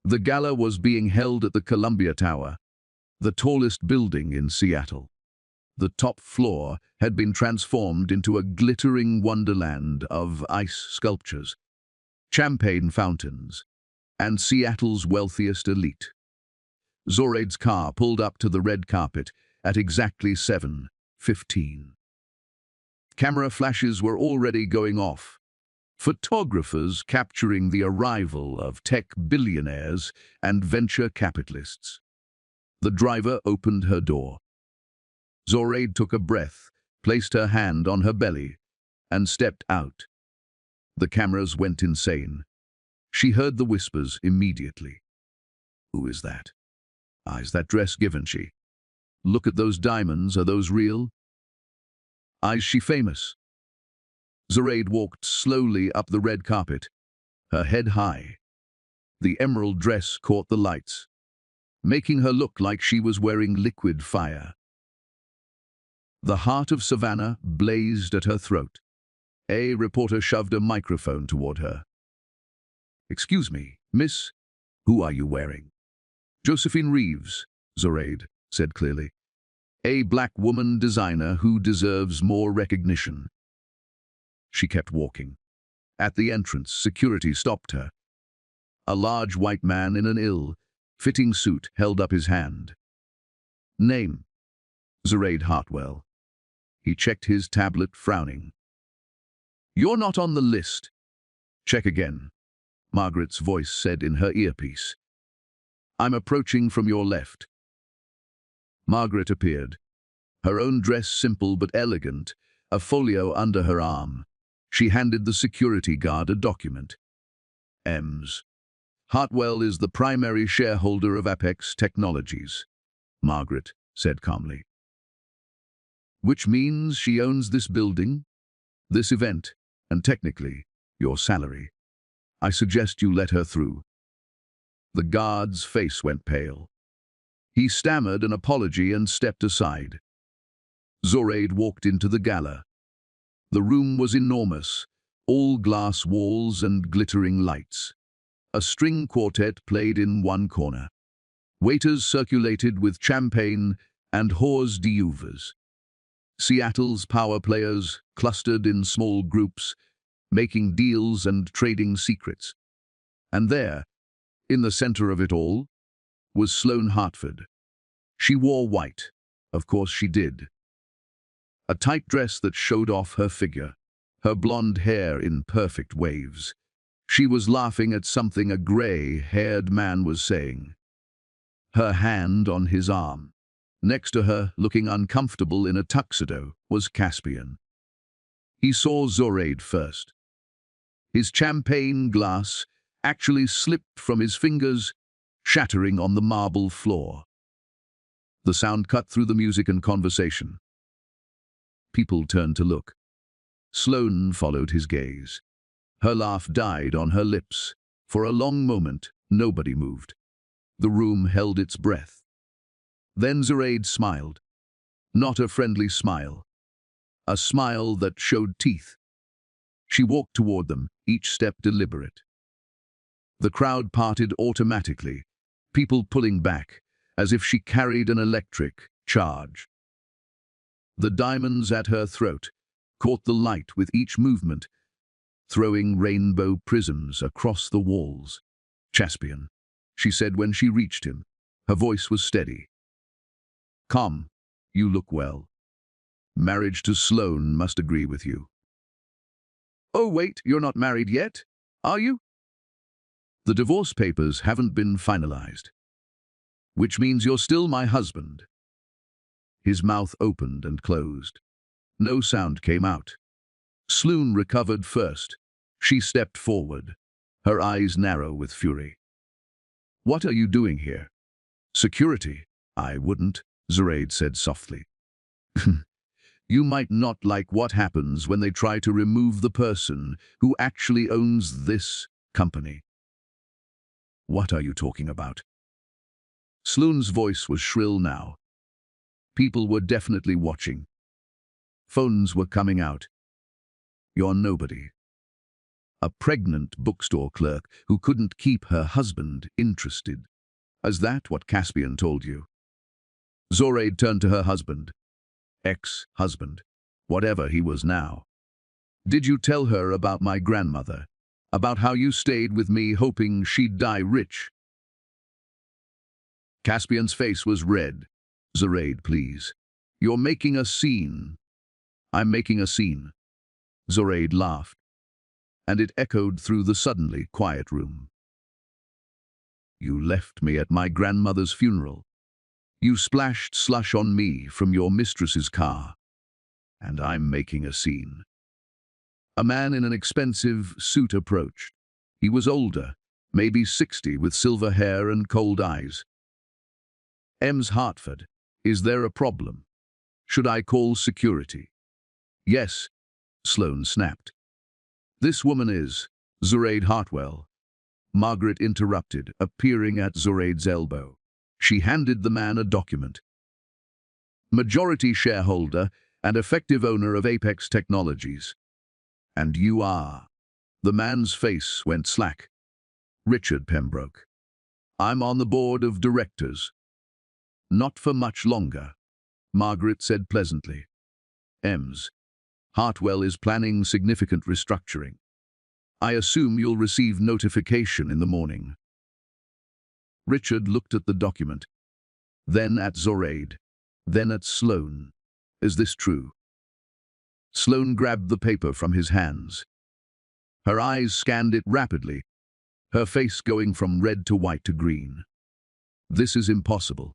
The gala was being held at the Columbia Tower, the tallest building in Seattle. The top floor had been transformed into a glittering wonderland of ice sculptures, champagne fountains, and Seattle's wealthiest elite. Zoraide's car pulled up to the red carpet at exactly 7:15. Camera flashes were already going off, photographers capturing the arrival of tech billionaires and venture capitalists. The driver opened her door. Zoraide took a breath, placed her hand on her belly, and stepped out. The cameras went insane. She heard the whispers immediately. Who is that? Ah, is that dress Givenchy? Look at those diamonds, are those real? Ah, is she famous? Zoraide walked slowly up the red carpet, her head high. The emerald dress caught the lights, making her look like she was wearing liquid fire. The heart of Savannah blazed at her throat. A reporter shoved a microphone toward her. "Excuse me, miss, who are you wearing?" "Josephine Reeves," Zoraide said clearly. "A black woman designer who deserves more recognition." She kept walking. At the entrance, security stopped her. A large white man in an ill-fitting suit held up his hand. "Name?" "Zoraide Hartwell." He checked his tablet, frowning. "You're not on the list." "Check again," Margaret's voice said in her earpiece. "I'm approaching from your left." Margaret appeared, her own dress simple but elegant, a folio under her arm. She handed the security guard a document. "Ms. Hartwell is the primary shareholder of Apex Technologies," Margaret said calmly. "Which means she owns this building, this event, and technically, your salary. I suggest you let her through." The guard's face went pale. He stammered an apology and stepped aside. Zoraide walked into the gala. The room was enormous, all glass walls and glittering lights. A string quartet played in one corner. Waiters circulated with champagne and hors d'oeuvres. Seattle's power players clustered in small groups, making deals and trading secrets. And there, in the center of it all, was Sloane Hartford. She wore white, of course she did. A tight dress that showed off her figure, her blonde hair in perfect waves. She was laughing at something a gray-haired man was saying. Her hand on his arm. Next to her, looking uncomfortable in a tuxedo, was Caspian. He saw Zoraide first. His champagne glass actually slipped from his fingers, shattering on the marble floor. The sound cut through the music and conversation. People turned to look. Sloane followed his gaze. Her laugh died on her lips. For a long moment, nobody moved. The room held its breath. Then Zoraide smiled. Not a friendly smile. A smile that showed teeth. She walked toward them, each step deliberate. The crowd parted automatically, people pulling back, as if she carried an electric charge. The diamonds at her throat caught the light with each movement, throwing rainbow prisms across the walls. "Caspian," she said when she reached him. Her voice was steady. "Come, you look well. Marriage to Sloane must agree with you." "Oh, wait, you're not married yet, are you?" "The divorce papers haven't been finalized." "Which means you're still my husband." His mouth opened and closed. No sound came out. Sloane recovered first. She stepped forward, her eyes narrow with fury. "What are you doing here?" "Security." "I wouldn't," Zoraide said softly. "You might not like what happens when they try to remove the person who actually owns this company." "What are you talking about?" Sloane's voice was shrill now. People were definitely watching. Phones were coming out. "You're nobody. A pregnant bookstore clerk who couldn't keep her husband interested. Is that what Caspian told you?" Zoraide turned to her husband. Ex-husband, whatever he was now. "Did you tell her about my grandmother? About how you stayed with me hoping she'd die rich?" Caspian's face was red. "Zoraide, please. You're making a scene." "I'm making a scene." Zoraide laughed, and it echoed through the suddenly quiet room. "You left me at my grandmother's funeral. You splashed slush on me from your mistress's car, and I'm making a scene. A man in an expensive suit approached. He was older, maybe 60, with silver hair and cold eyes. Ms. Hartford, is there a problem? Should I call security? Yes, Sloane snapped. This woman is Zoraide Hartwell. Margaret interrupted, appearing at Zoraide's elbow. She handed the man a document. Majority shareholder and effective owner of Apex Technologies. And you are. The man's face went slack. Richard Pembroke. I'm on the board of directors. Not for much longer, Margaret said pleasantly. Ms. Hartwell is planning significant restructuring. I assume you'll receive notification in the morning. Richard looked at the document, then at Zoraide, then at Sloane. Is this true? Sloane grabbed the paper from his hands. Her eyes scanned it rapidly, her face going from red to white to green. This is impossible.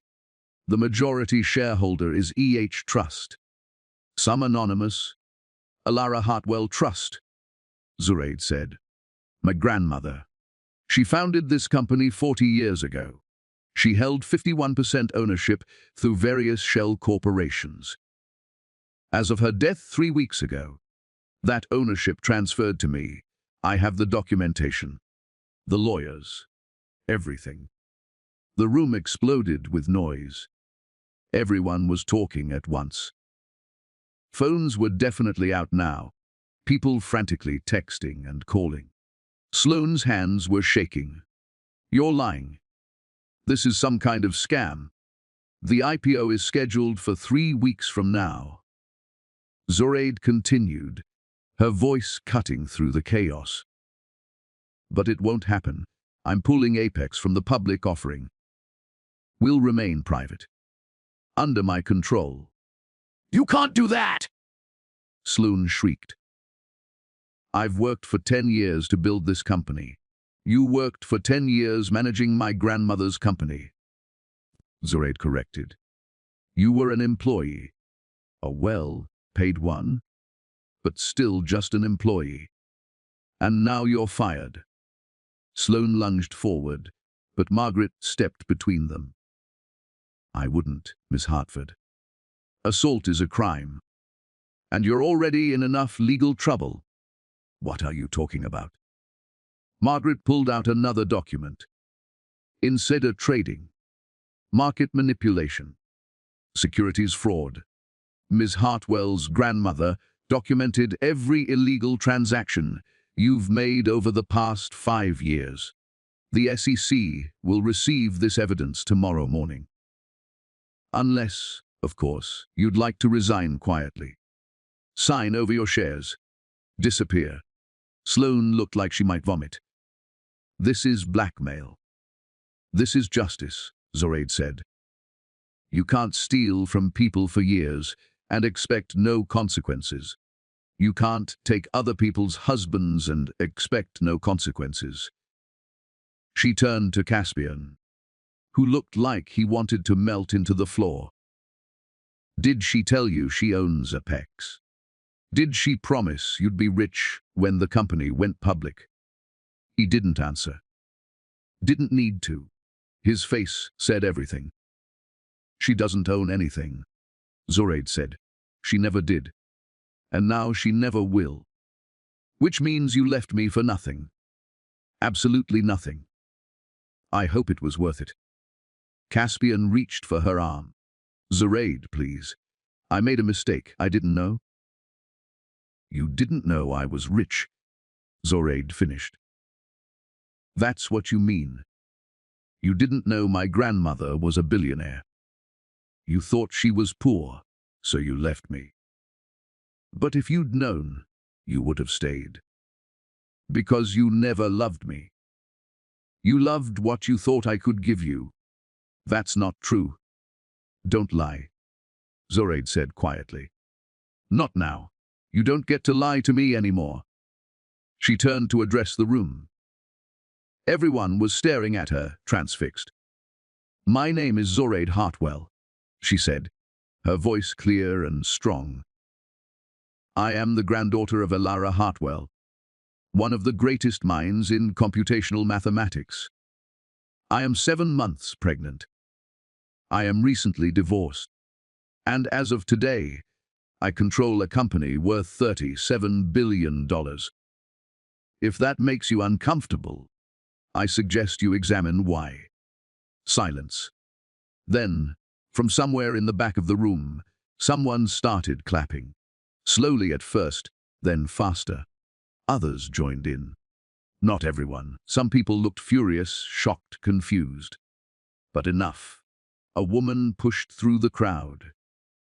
The majority shareholder is EH Trust. Some anonymous. Alara Hartwell Trust, Zoraide said. My grandmother. She founded this company 40 years ago. She held 51% ownership through various shell corporations. As of her death 3 weeks ago, that ownership transferred to me. I have the documentation, the lawyers, everything. The room exploded with noise. Everyone was talking at once. Phones were definitely out now, people frantically texting and calling. Sloane's hands were shaking. You're lying. This is some kind of scam. The IPO is scheduled for 3 weeks from now. Zoraide continued, her voice cutting through the chaos. But it won't happen. I'm pulling Apex from the public offering. We'll remain private. Under my control. You can't do that! Sloane shrieked. I've worked for 10 years to build this company. You worked for 10 years managing my grandmother's company. Zoraide corrected. You were an employee. A well-paid one, but still just an employee. And now you're fired. Sloane lunged forward, but Margaret stepped between them. I wouldn't, Miss Hartford. Assault is a crime. And you're already in enough legal trouble. What are you talking about? Margaret pulled out another document. Insider trading. Market manipulation. Securities fraud. Ms. Hartwell's grandmother documented every illegal transaction you've made over the past 5 years. The SEC will receive this evidence tomorrow morning. Unless, of course, you'd like to resign quietly. Sign over your shares. Disappear. Sloane looked like she might vomit. This is blackmail. This is justice, Zoraide said. You can't steal from people for years and expect no consequences. You can't take other people's husbands and expect no consequences. She turned to Caspian, who looked like he wanted to melt into the floor. Did she tell you she owns Apex? Did she promise you'd be rich when the company went public? He didn't answer. Didn't need to. His face said everything. She doesn't own anything, Zoraide said. She never did. And now she never will. Which means you left me for nothing. Absolutely nothing. I hope it was worth it. Caspian reached for her arm. Zoraide, please. I made a mistake. I didn't know. You didn't know I was rich, Zoraide finished. That's what you mean. You didn't know my grandmother was a billionaire. You thought she was poor, so you left me. But if you'd known, you would have stayed. Because you never loved me. You loved what you thought I could give you. That's not true. Don't lie, Zoraide said quietly. Not now. You don't get to lie to me anymore. She turned to address the room. Everyone was staring at her, transfixed. My name is Zoraide Hartwell. she said, her voice clear and strong. I am the granddaughter of Elara Hartwell, one of the greatest minds in computational mathematics. I am 7 months pregnant. I am recently divorced, and as of today, I control a company worth $37 billion. If that makes you uncomfortable, I suggest you examine why. Silence. Then, from somewhere in the back of the room, someone started clapping. Slowly at first, then faster. Others joined in. Not everyone. Some people looked furious, shocked, confused. But enough. A woman pushed through the crowd.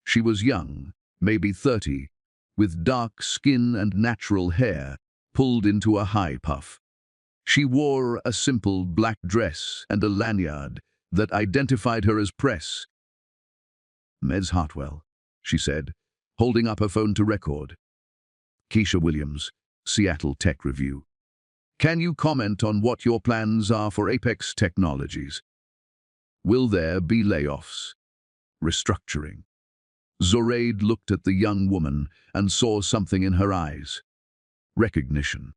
She was young, maybe 30, with dark skin and natural hair pulled into a high puff. She wore a simple black dress and a lanyard that identified her as press. Ms. Hartwell, she said, holding up her phone to record. Keisha Williams, Seattle Tech Review. Can you comment on what your plans are for Apex Technologies? Will there be layoffs? Restructuring? Zoraide looked at the young woman and saw something in her eyes. Recognition.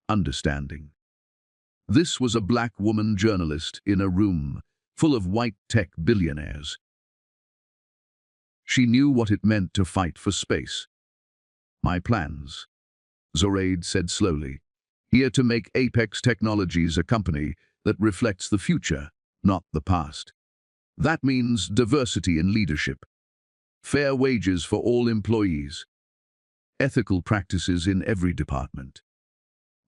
Understanding. This was a black woman journalist in a room full of white tech billionaires. She knew what it meant to fight for space. My plans, Zoraide said slowly, here to make Apex Technologies a company that reflects the future, not the past. That means diversity in leadership, fair wages for all employees, ethical practices in every department.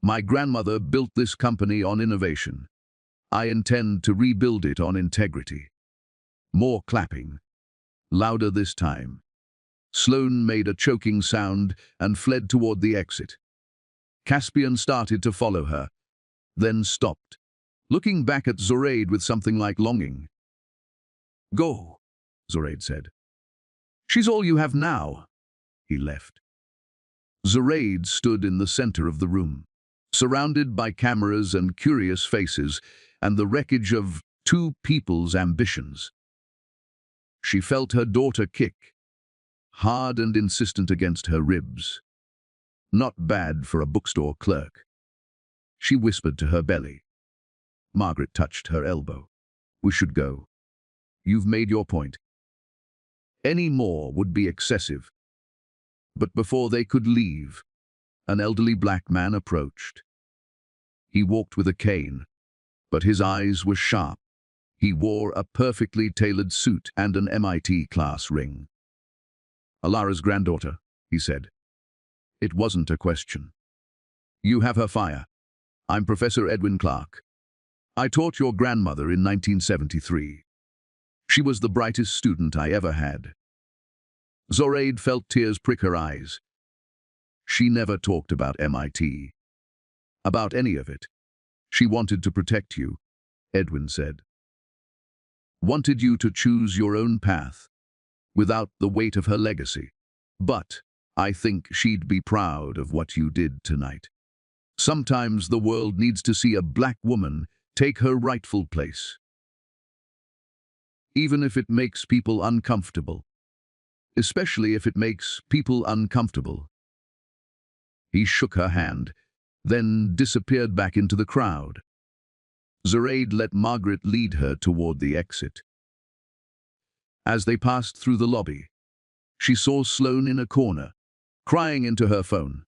My grandmother built this company on innovation. I intend to rebuild it on integrity. More clapping. Louder this time. Sloane made a choking sound and fled toward the exit. Caspian started to follow her, then stopped, looking back at Zoraide with something like longing. Go, Zoraide said. She's all you have now. He left. Zoraide stood in the center of the room, surrounded by cameras and curious faces and the wreckage of two people's ambitions. She felt her daughter kick, hard and insistent against her ribs. Not bad for a bookstore clerk. She whispered to her belly. Margaret touched her elbow. We should go. You've made your point. Any more would be excessive. But before they could leave, an elderly black man approached. He walked with a cane, but his eyes were sharp. He wore a perfectly tailored suit and an MIT class ring. Alara's granddaughter, he said. It wasn't a question. You have her fire. I'm Professor Edwin Clark. I taught your grandmother in 1973. She was the brightest student I ever had. Zoraide felt tears prick her eyes. She never talked about MIT. About any of it. She wanted to protect you, Edwin said. Wanted you to choose your own path, without the weight of her legacy. But I think she'd be proud of what you did tonight. Sometimes the world needs to see a black woman take her rightful place. Even if it makes people uncomfortable. Especially if it makes people uncomfortable. He shook her hand, then disappeared back into the crowd. Zoraide let Margaret lead her toward the exit. As they passed through the lobby, she saw Sloane in a corner, crying into her phone.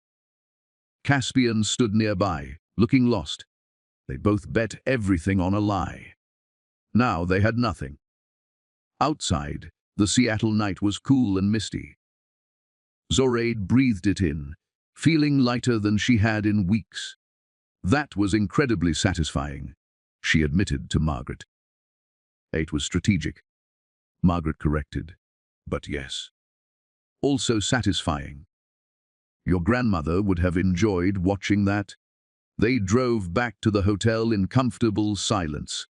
Caspian stood nearby, looking lost. They both bet everything on a lie. Now they had nothing. Outside, the Seattle night was cool and misty. Zoraide breathed it in, feeling lighter than she had in weeks. That was incredibly satisfying, she admitted to Margaret. It was strategic, Margaret corrected, but yes. Also satisfying. Your grandmother would have enjoyed watching that. They drove back to the hotel in comfortable silence.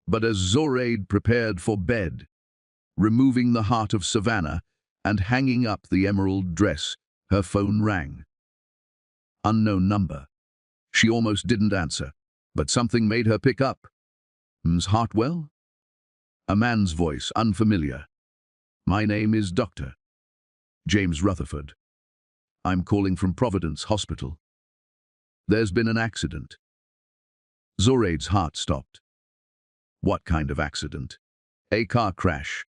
But as Zoraide prepared for bed, removing the heart of Savannah and hanging up the emerald dress, her phone rang. Unknown number. She almost didn't answer, but something made her pick up. Ms. Hartwell? A man's voice, unfamiliar. My name is Dr. James Rutherford. I'm calling from Providence Hospital. There's been an accident. Zoraid's heart stopped. What kind of accident? A car crash.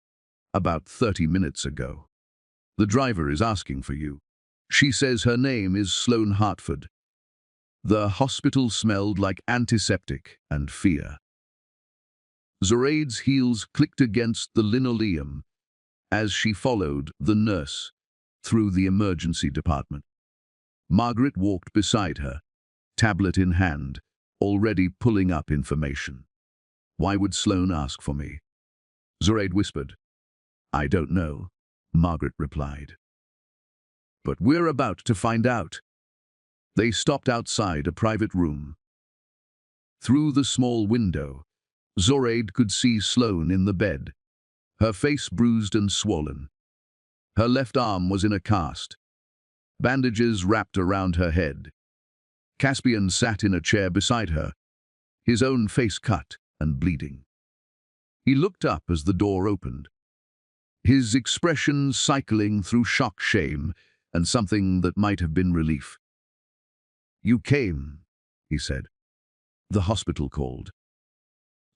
About 30 minutes ago. The driver is asking for you. She says her name is Sloane Hartford. The hospital smelled like antiseptic and fear. Zoraid's heels clicked against the linoleum as she followed the nurse through the emergency department. Margaret walked beside her, tablet in hand, already pulling up information. Why would Sloane ask for me? Zoraid whispered. I don't know, Margaret replied. But we're about to find out. They stopped outside a private room. Through the small window, Zoraid could see Sloane in the bed, her face bruised and swollen. Her left arm was in a cast. Bandages wrapped around her head. Caspian sat in a chair beside her, his own face cut and bleeding. He looked up as the door opened, his expression cycling through shock, shame, and something that might have been relief. You came, he said. The hospital called.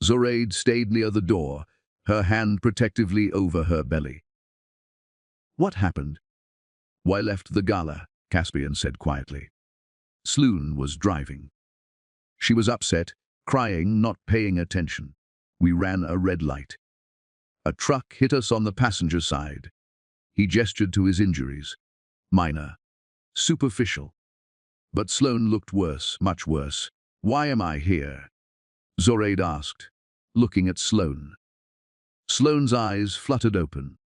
Zoraid stayed near the door, her hand protectively over her belly. What happened? Why left the gala, Caspian said quietly. Sloane was driving. She was upset, crying, not paying attention. We ran a red light. A truck hit us on the passenger side. He gestured to his injuries. Minor. Superficial. But Sloane looked worse, much worse. Why am I here? Zoraid asked, looking at Sloane. Sloane's eyes fluttered open.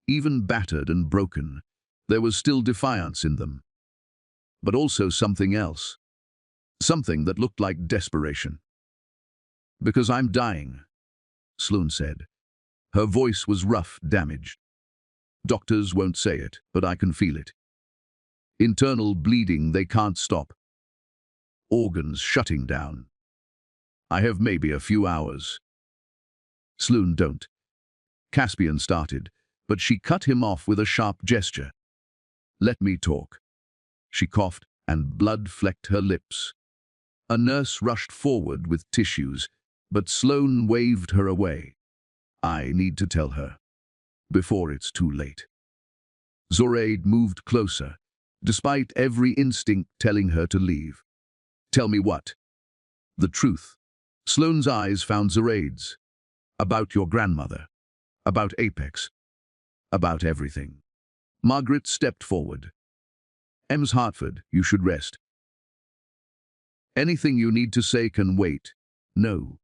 Even battered and broken, there was still defiance in them. But also something else. Something that looked like desperation. Because I'm dying, Sloane said. Her voice was rough, damaged. Doctors won't say it, but I can feel it. Internal bleeding they can't stop. Organs shutting down. I have maybe a few hours. Sloane, don't. Caspian started, but she cut him off with a sharp gesture. Let me talk. She coughed, and blood flecked her lips. A nurse rushed forward with tissues, but Sloane waved her away. I need to tell her, before it's too late. Zoraid moved closer, despite every instinct telling her to leave. Tell me what? The truth. Sloane's eyes found Zoraid's. About your grandmother. About Apex. About everything. Margaret stepped forward. Ms. Hartford, you should rest. Anything you need to say can wait. No.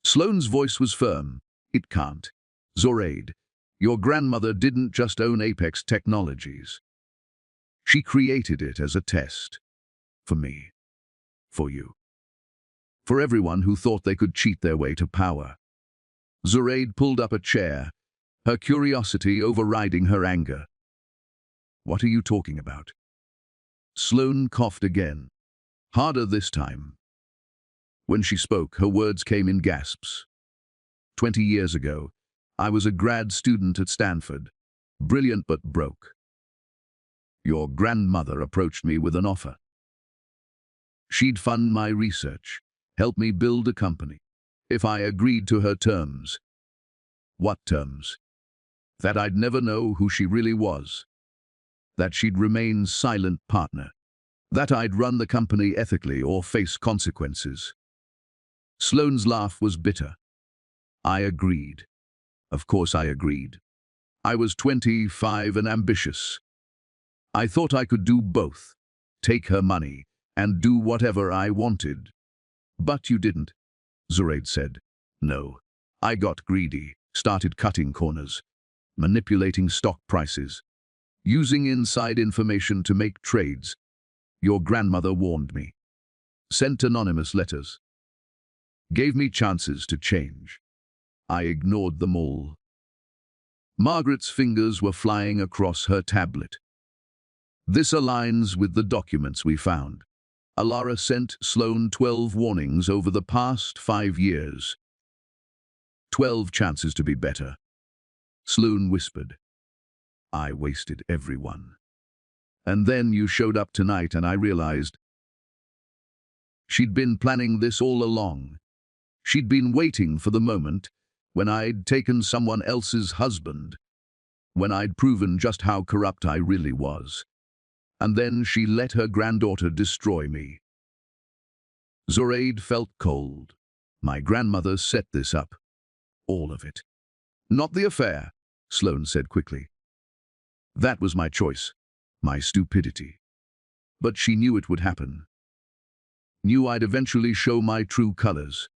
Sloane's voice was firm. It can't. Zoraid, your grandmother didn't just own Apex Technologies. She created it as a test. For me. For you. For everyone who thought they could cheat their way to power. Zoraid pulled up a chair, her curiosity overriding her anger. What are you talking about? Sloane coughed again, harder this time. When she spoke, her words came in gasps. 20 years ago, I was a grad student at Stanford, brilliant but broke. Your grandmother approached me with an offer. She'd fund my research, help me build a company, if I agreed to her terms. What terms? That I'd never know who she really was. That she'd remain silent partner. That I'd run the company ethically or face consequences. Sloane's laugh was bitter. I agreed. Of course I agreed. I was 25 and ambitious. I thought I could do both, take her money and do whatever I wanted. But you didn't, Zoraid said. No. I got greedy, started cutting corners, manipulating stock prices, using inside information to make trades. Your grandmother warned me. Sent anonymous letters. Gave me chances to change. I ignored them all. Margaret's fingers were flying across her tablet. This aligns with the documents we found. Alara sent Sloane 12 warnings over the past 5 years. 12 chances to be better. Sloane whispered. I wasted every one. And then you showed up tonight and I realized she'd been planning this all along. She'd been waiting for the moment when I'd taken someone else's husband, when I'd proven just how corrupt I really was. And then she let her granddaughter destroy me. Zoraide felt cold. My grandmother set this up. All of it. Not the affair, Sloane said quickly. That was my choice, my stupidity. But she knew it would happen. Knew I'd eventually show my true colors.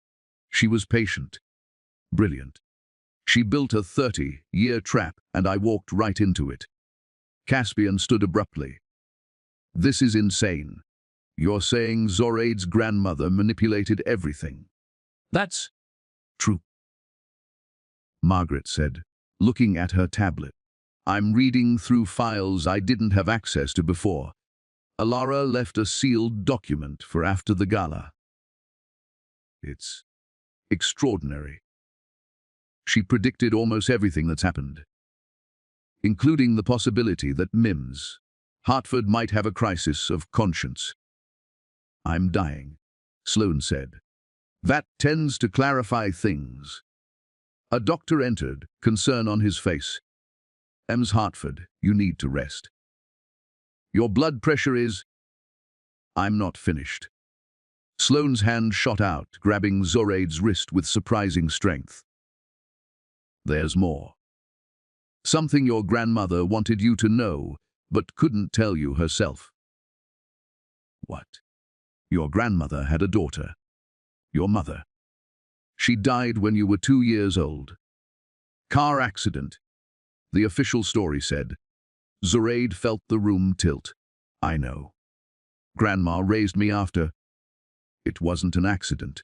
She was patient. Brilliant. She built a 30-year trap and I walked right into it. Caspian stood abruptly. This is insane. You're saying Zoraide's grandmother manipulated everything? That's true, Margaret said, looking at her tablet. I'm reading through files I didn't have access to before. Alara left a sealed document for after the gala. It's extraordinary. She predicted almost everything that's happened, including the possibility that Mims, Hartford, might have a crisis of conscience. I'm dying, Sloane said. That tends to clarify things. A doctor entered, concern on his face. Ms. Hartford, you need to rest. Your blood pressure is... I'm not finished. Sloane's hand shot out, grabbing Zoraide's wrist with surprising strength. There's more. Something your grandmother wanted you to know, but couldn't tell you herself. What? Your grandmother had a daughter. Your mother. She died when you were 2 years old. Car accident, the official story said. Zoraide felt the room tilt. I know. Grandma raised me after. It wasn't an accident.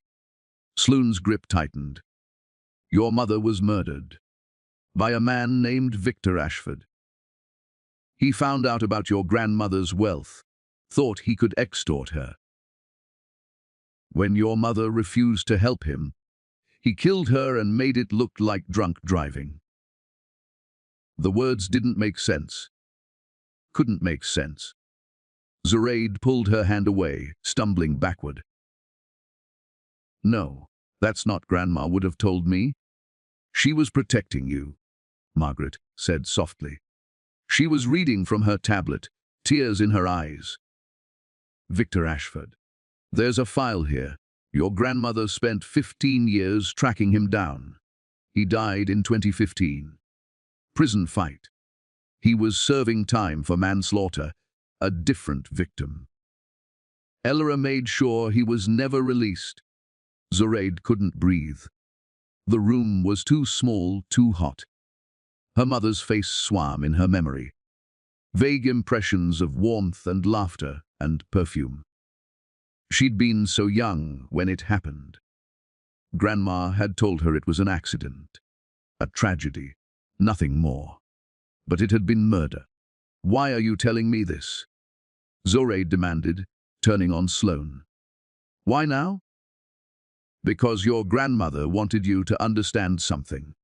Sloane's grip tightened. Your mother was murdered by a man named Victor Ashford. He found out about your grandmother's wealth, thought he could extort her. When your mother refused to help him, he killed her and made it look like drunk driving. The words didn't make sense. Couldn't make sense. Zoraide pulled her hand away, stumbling backward. No, that's not Grandma would have told me. She was protecting you, Margaret said softly. She was reading from her tablet, tears in her eyes. Victor Ashford. There's a file here. Your grandmother spent 15 years tracking him down. He died in 2015. Prison fight. He was serving time for manslaughter, a different victim. Elora made sure he was never released. Zoraide couldn't breathe. The room was too small, too hot. Her mother's face swam in her memory. Vague impressions of warmth and laughter and perfume. She'd been so young when it happened. Grandma had told her it was an accident, a tragedy, nothing more. But it had been murder. Why are you telling me this? Zoraide demanded, turning on Sloane. Why now? Because your grandmother wanted you to understand something.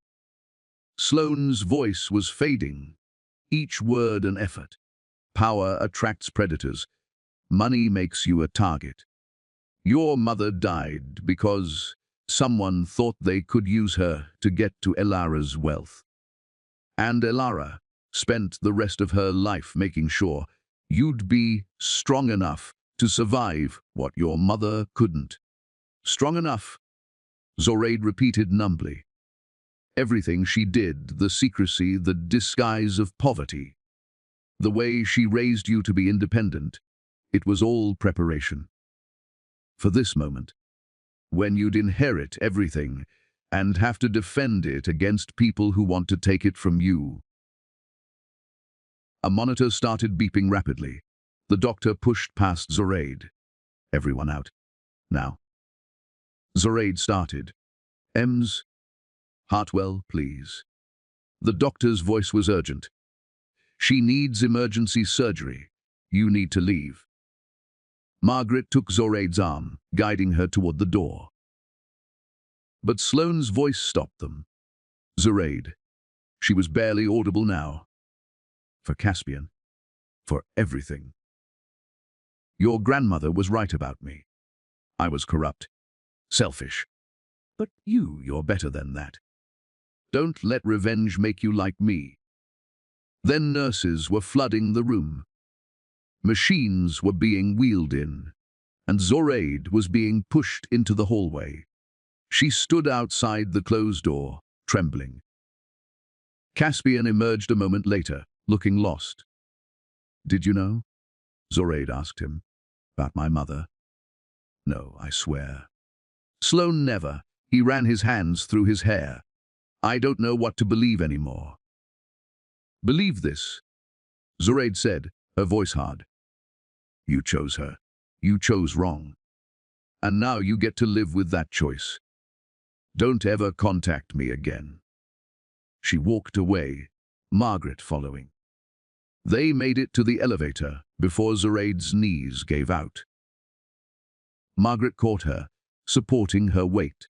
Sloane's voice was fading, each word an effort. Power attracts predators. Money makes you a target. Your mother died because someone thought they could use her to get to Elara's wealth. And Elara spent the rest of her life making sure you'd be strong enough to survive what your mother couldn't. Strong enough, Zoraide repeated numbly. Everything she did, the secrecy, the disguise of poverty, the way she raised you to be independent, it was all preparation. For this moment, when you'd inherit everything and have to defend it against people who want to take it from you. A monitor started beeping rapidly. The doctor pushed past Zoraide. Everyone out. Now. Zoraide started. Ms. Hartwell, please. The doctor's voice was urgent. She needs emergency surgery. You need to leave. Margaret took Zoraide's arm, guiding her toward the door. But Sloane's voice stopped them. Zoraide. She was barely audible now. For Caspian. For everything. Your grandmother was right about me. I was corrupt. Selfish. But you're better than that. Don't let revenge make you like me. Then nurses were flooding the room. Machines were being wheeled in, and Zoraide was being pushed into the hallway. She stood outside the closed door, trembling. Caspian emerged a moment later, looking lost. Did you know? Zoraide asked him. About my mother? No, I swear. Sloane never. He ran his hands through his hair. I don't know what to believe anymore. Believe this, Zoraide said, her voice hard. You chose her. You chose wrong. And now you get to live with that choice. Don't ever contact me again. She walked away, Margaret following. They made it to the elevator before Zoraide's knees gave out. Margaret caught her, supporting her weight.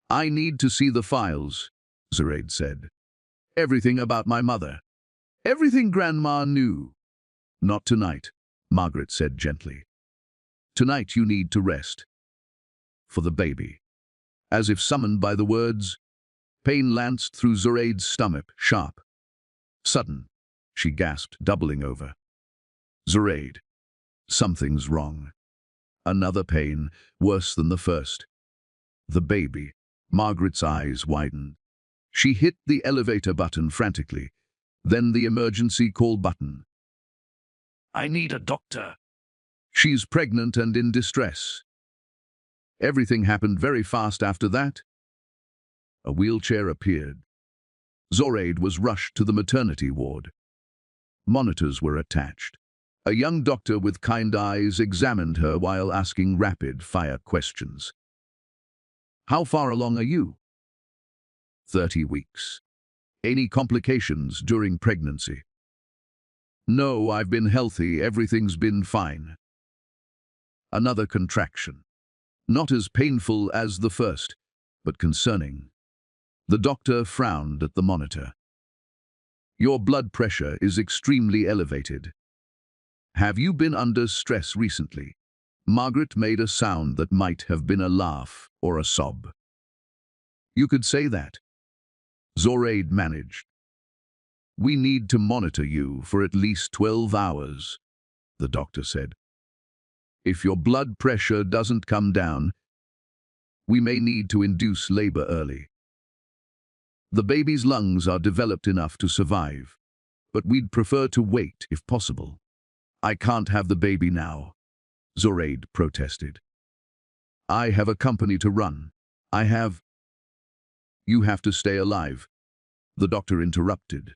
I need to see the files, Zoraide said. Everything about my mother. Everything Grandma knew. Not tonight, Margaret said gently. Tonight you need to rest. For the baby. As if summoned by the words, pain lanced through Zoraide's stomach, sharp. Sudden, she gasped, doubling over. Zoraide, something's wrong. Another pain, worse than the first. The baby. Margaret's eyes widened. She hit the elevator button frantically, then the emergency call button. I need a doctor. She's pregnant and in distress. Everything happened very fast after that. A wheelchair appeared. Zoraide was rushed to the maternity ward. Monitors were attached. A young doctor with kind eyes examined her while asking rapid-fire questions. How far along are you? 30 weeks. Any complications during pregnancy? No, I've been healthy, everything's been fine. Another contraction. Not as painful as the first, but concerning. The doctor frowned at the monitor. Your blood pressure is extremely elevated. Have you been under stress recently? Margaret made a sound that might have been a laugh or a sob. You could say that. Zoraide managed. We need to monitor you for at least 12 hours, the doctor said. If your blood pressure doesn't come down, we may need to induce labor early. The baby's lungs are developed enough to survive, but we'd prefer to wait if possible. I can't have the baby now, Zoraide protested. I have a company to run. You have to stay alive, the doctor interrupted.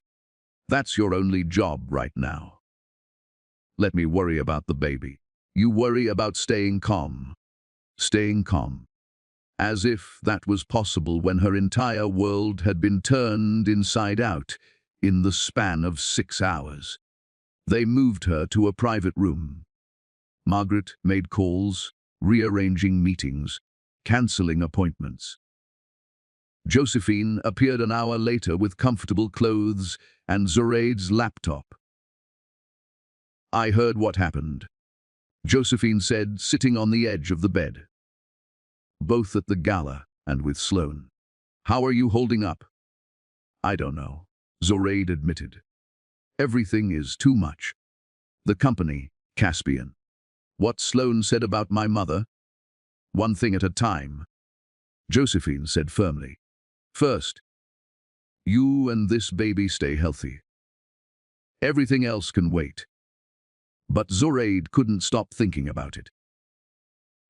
That's your only job right now. Let me worry about the baby. You worry about staying calm. Staying calm. As if that was possible when her entire world had been turned inside out in the span of 6 hours. They moved her to a private room. Margaret made calls, rearranging meetings, cancelling appointments. Josephine appeared an hour later with comfortable clothes and Zoraide's laptop. I heard what happened, Josephine said, sitting on the edge of the bed. Both at the gala and with Sloane. How are you holding up? I don't know, Zoraide admitted. Everything is too much. The company, Caspian. What Sloane said about my mother? One thing at a time, Josephine said firmly. First, you and this baby stay healthy. Everything else can wait. But Zoraide couldn't stop thinking about it.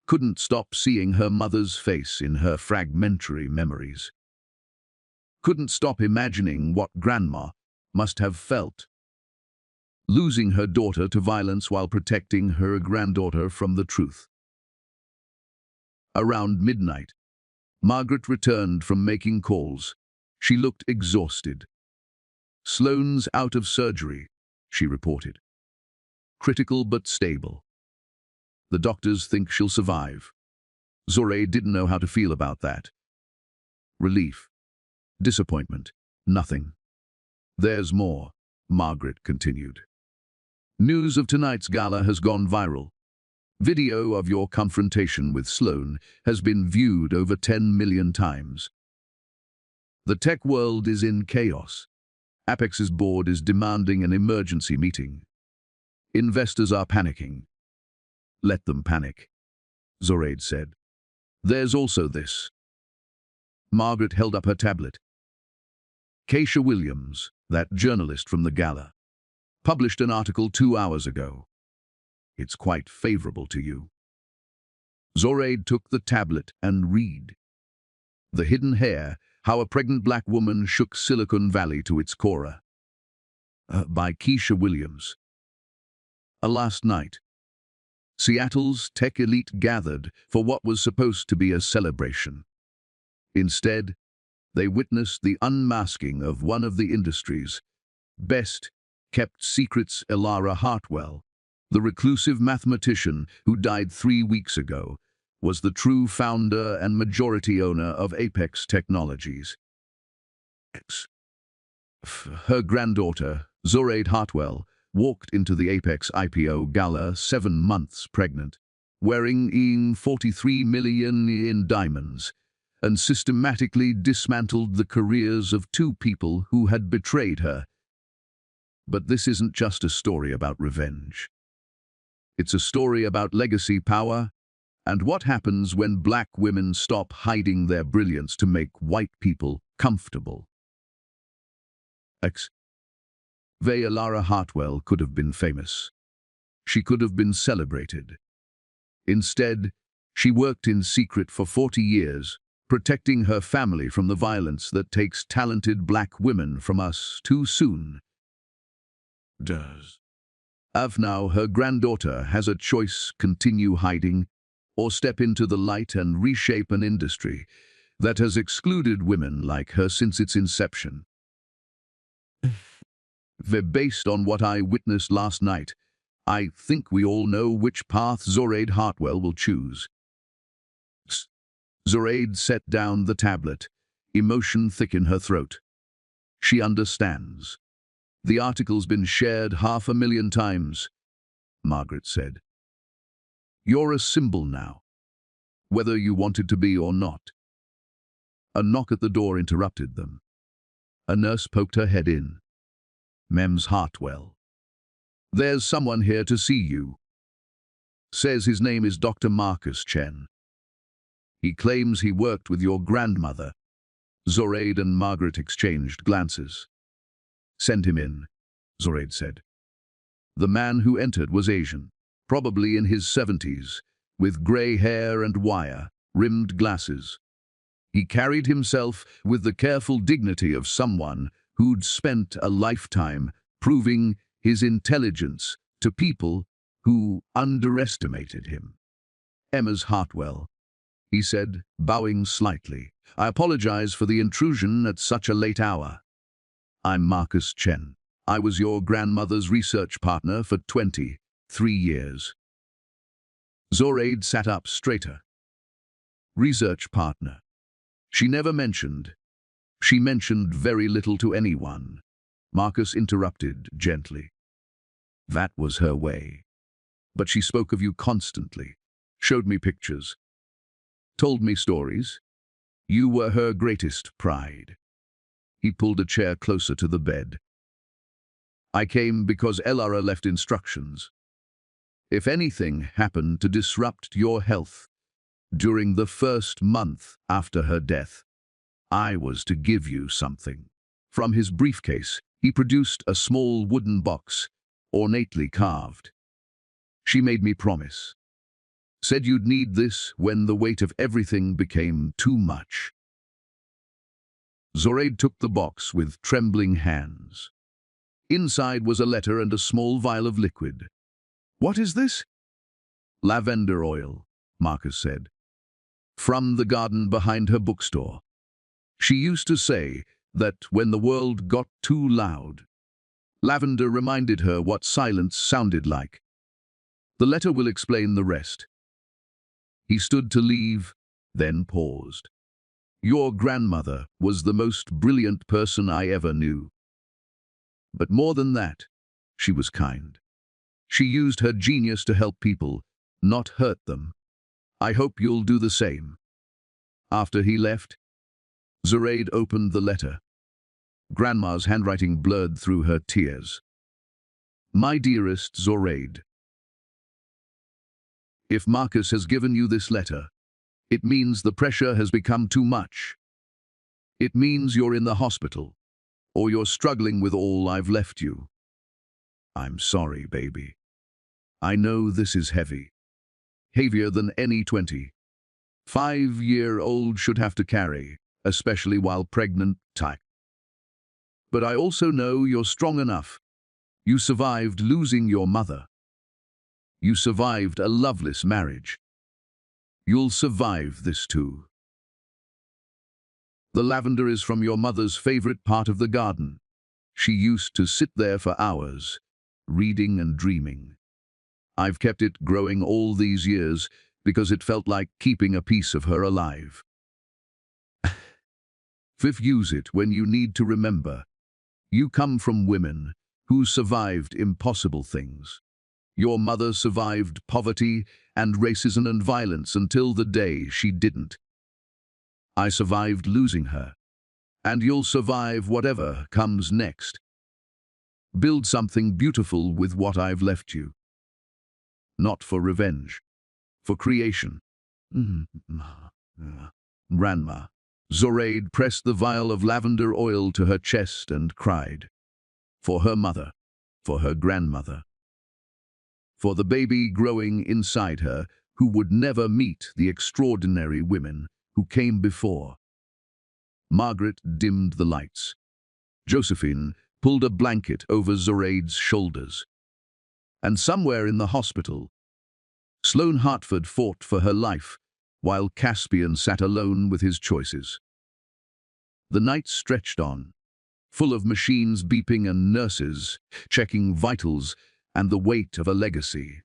Couldn't stop seeing her mother's face in her fragmentary memories. Couldn't stop imagining what Grandma must have felt. Losing her daughter to violence while protecting her granddaughter from the truth. Around midnight, Margaret returned from making calls. She looked exhausted. Sloane's out of surgery, she reported. Critical but stable. The doctors think she'll survive. Zoraide didn't know how to feel about that. Relief. Disappointment. Nothing. There's more, Margaret continued. News of tonight's gala has gone viral. Video of your confrontation with Sloane has been viewed over 10 million times. The tech world is in chaos. Apex's board is demanding an emergency meeting. Investors are panicking. Let them panic, Zoraide said. There's also this. Margaret held up her tablet. Keisha Williams, that journalist from the gala, published an article 2 hours ago. It's quite favorable to you. Zoraide took the tablet and read. The Hidden Hair, How a Pregnant Black Woman Shook Silicon Valley to its Core. By Keisha Williams. Last night, Seattle's tech elite gathered for what was supposed to be a celebration. Instead, they witnessed the unmasking of one of the industry's best-kept secrets. Elara Hartwell, the reclusive mathematician who died 3 weeks ago, was the true founder and majority owner of Apex Technologies. Her granddaughter, Zoraide Hartwell, walked into the Apex IPO gala 7 months pregnant, wearing 43 million in diamonds, and systematically dismantled the careers of 2 people who had betrayed her. But this isn't just a story about revenge. It's a story about legacy power and what happens when black women stop hiding their brilliance to make white people comfortable. Elara Hartwell could have been famous. She could have been celebrated. Instead, she worked in secret for 40 years, protecting her family from the violence that takes talented black women from us too soon. Now her granddaughter has a choice: continue hiding or step into the light and reshape an industry that has excluded women like her since its inception. Based on what I witnessed last night, I think we all know which path Zoraide Hartwell will choose. Zoraide set down the tablet, emotion thick in her throat. She understands. The article's been shared 500,000 times, Margaret said. You're a symbol now, whether you wanted to be or not. A knock at the door interrupted them. A nurse poked her head in. Mems Hartwell. There's someone here to see you. Says his name is Dr. Marcus Chen. He claims he worked with your grandmother. Zoraide and Margaret exchanged glances. Send him in, Zoraide said. The man who entered was Asian, probably in his 70s, with grey hair and wire-rimmed glasses. He carried himself with the careful dignity of someone who'd spent a lifetime proving his intelligence to people who underestimated him. Emma's Hartwell, he said, bowing slightly. I apologize for the intrusion at such a late hour. I'm Marcus Chen. I was your grandmother's research partner for 23 years. Zoraide sat up straighter. Research partner. She never mentioned. She mentioned very little to anyone. Marcus interrupted gently. That was her way. But she spoke of you constantly, showed me pictures, told me stories. You were her greatest pride. He pulled a chair closer to the bed. I came because Elara left instructions. If anything happened to disrupt your health during the first month after her death, I was to give you something. From his briefcase, he produced a small wooden box, ornately carved. She made me promise. Said you'd need this when the weight of everything became too much. Zoraide took the box with trembling hands. Inside was a letter and a small vial of liquid. What is this? Lavender oil, Marcus said. From the garden behind her bookstore. She used to say that when the world got too loud, lavender reminded her what silence sounded like. The letter will explain the rest. He stood to leave, then paused. Your grandmother was the most brilliant person I ever knew. But more than that, she was kind. She used her genius to help people, not hurt them. I hope you'll do the same." After he left, Zoraide opened the letter. Grandma's handwriting blurred through her tears. "My dearest Zoraide, if Marcus has given you this letter, it means the pressure has become too much. It means you're in the hospital, or you're struggling with all I've left you. I'm sorry, baby. I know this is heavy. Heavier than any 25-year-old should have to carry, especially while pregnant. But I also know you're strong enough. You survived losing your mother. You survived a loveless marriage. You'll survive this too. The lavender is from your mother's favorite part of the garden. She used to sit there for hours, reading and dreaming. I've kept it growing all these years because it felt like keeping a piece of her alive. Use it when you need to remember. You come from women who survived impossible things. Your mother survived poverty and racism and violence until the day she didn't. I survived losing her, and you'll survive whatever comes next. Build something beautiful with what I've left you. Not for revenge, for creation." Grandma. Zoraide pressed the vial of lavender oil to her chest and cried. For her mother, for her grandmother, for the baby growing inside her who would never meet the extraordinary women who came before. Margaret dimmed the lights. Josephine pulled a blanket over Zoraide's shoulders. And somewhere in the hospital, Sloane Hartford fought for her life, while Caspian sat alone with his choices. The night stretched on, full of machines beeping and nurses checking vitals and the weight of a legacy.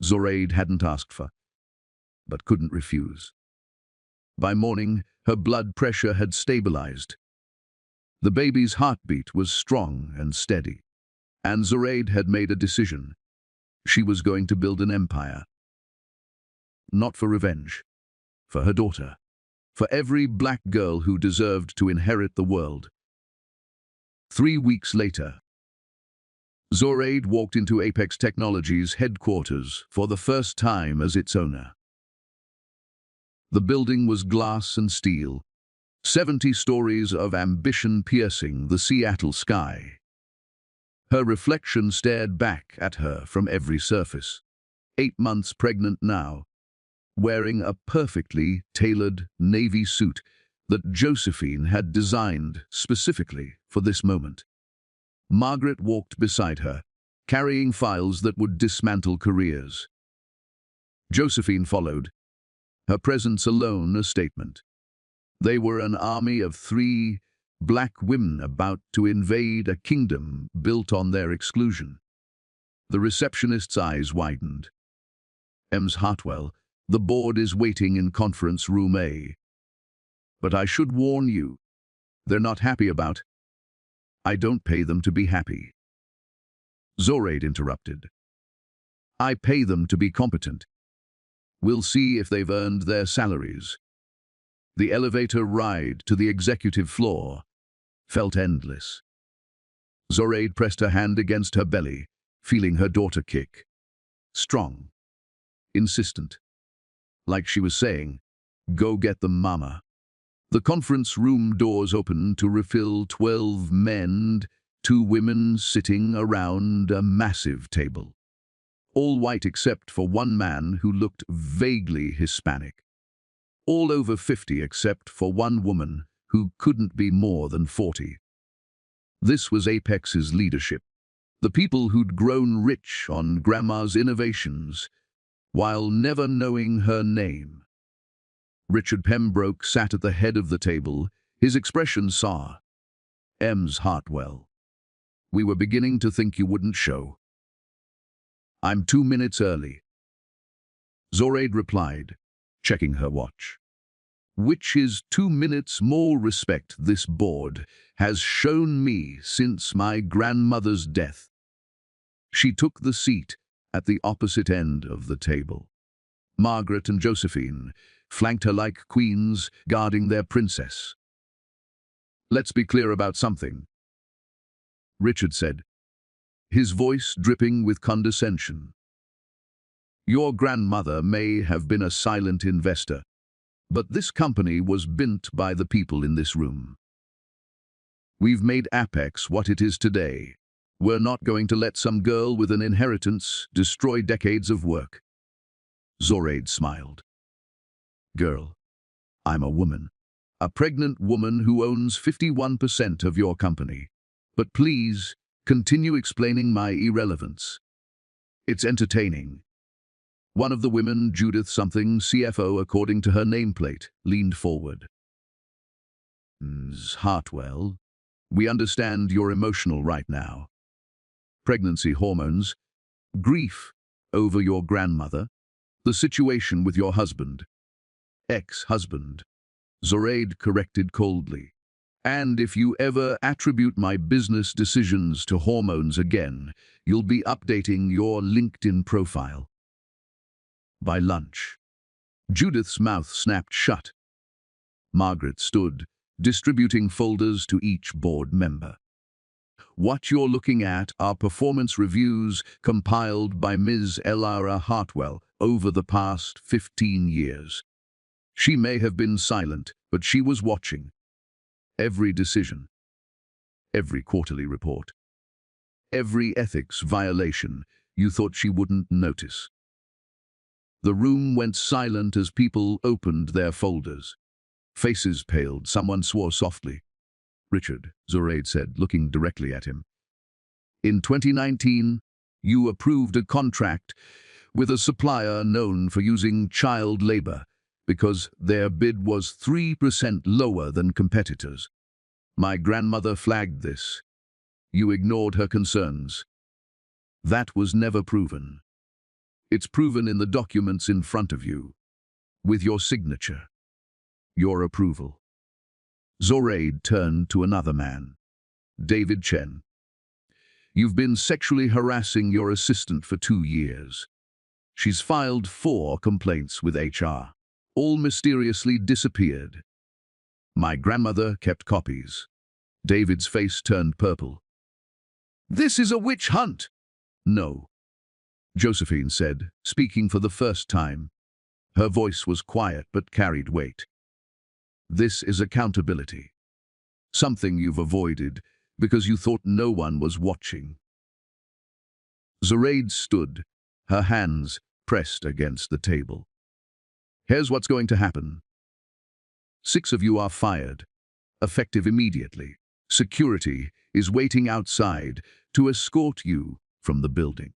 Zoraide hadn't asked for, but couldn't refuse. By morning, her blood pressure had stabilized. The baby's heartbeat was strong and steady, and Zoraide had made a decision. She was going to build an empire. Not for revenge, for her daughter, for every black girl who deserved to inherit the world. 3 weeks later, Zoraide walked into Apex Technologies' headquarters for the first time as its owner. The building was glass and steel, 70 stories of ambition piercing the Seattle sky. Her reflection stared back at her from every surface. 8 months pregnant now, wearing a perfectly tailored navy suit that Josephine had designed specifically for this moment. Margaret walked beside her, carrying files that would dismantle careers. Josephine followed, her presence alone a statement. They were an army of 3 black women about to invade a kingdom built on their exclusion. The receptionist's eyes widened. "Ms. Hartwell, the board is waiting in conference room A. But I should warn you, they're not happy about. I don't pay them to be happy." Zoraide interrupted. "I pay them to be competent. We'll see if they've earned their salaries." The elevator ride to the executive floor felt endless. Zoraide pressed her hand against her belly, feeling her daughter kick. Strong, insistent, like she was saying, "Go get them, mama." The conference room doors opened to reveal 12 men and 2 women sitting around a massive table. All white except for one man who looked vaguely Hispanic. All over 50 except for one woman who couldn't be more than 40. This was Apex's leadership, the people who'd grown rich on Grandma's innovations, while never knowing her name. Richard Pembroke sat at the head of the table, his expression sour. "Ms. Hartwell, we were beginning to think you wouldn't show." "I'm 2 minutes early," Zoraide replied, checking her watch. which is 2 minutes more respect this board has shown me since my grandmother's death. She took the seat at the opposite end of the table. Margaret and Josephine flanked her like queens guarding their princess. "Let's be clear about something," Richard said, his voice dripping with condescension. "Your grandmother may have been a silent investor, but this company was built by the people in this room. We've made Apex what it is today. We're not going to let some girl with an inheritance destroy decades of work." Zoraide smiled. "Girl, I'm a woman. A pregnant woman who owns 51% of your company. But please, continue explaining my irrelevance. It's entertaining." One of the women, Judith something, CFO according to her nameplate, leaned forward. "Ms. Hartwell, we understand you're emotional right now. Pregnancy hormones, grief over your grandmother, the situation with your husband, ex-husband," Zoraide corrected coldly. "And if you ever attribute my business decisions to hormones again, you'll be updating your LinkedIn profile." By lunch, Judith's mouth snapped shut. Margaret stood, distributing folders to each board member. "What you're looking at are performance reviews compiled by Ms. Elara Hartwell over the past 15 years. She may have been silent, but she was watching. Every decision, every quarterly report, every ethics violation you thought she wouldn't notice." The room went silent as people opened their folders. Faces paled, someone swore softly. "Richard," Zoraide said, looking directly at him. "In 2019, you approved a contract with a supplier known for using child labor because their bid was 3% lower than competitors. My grandmother flagged this. You ignored her concerns. That was never proven. It's proven in the documents in front of you, with your signature, your approval." Zoraide turned to another man, David Chen. "You've been sexually harassing your assistant for 2 years. She's filed 4 complaints with HR. All mysteriously disappeared. My grandmother kept copies." David's face turned purple. "This is a witch hunt." "No," Josephine said, speaking for the first time. Her voice was quiet but carried weight. "This is accountability. Something you've avoided because you thought no one was watching." Zoraide stood, her hands pressed against the table. "Here's what's going to happen. 6 of you are fired, effective immediately. Security is waiting outside to escort you from the building.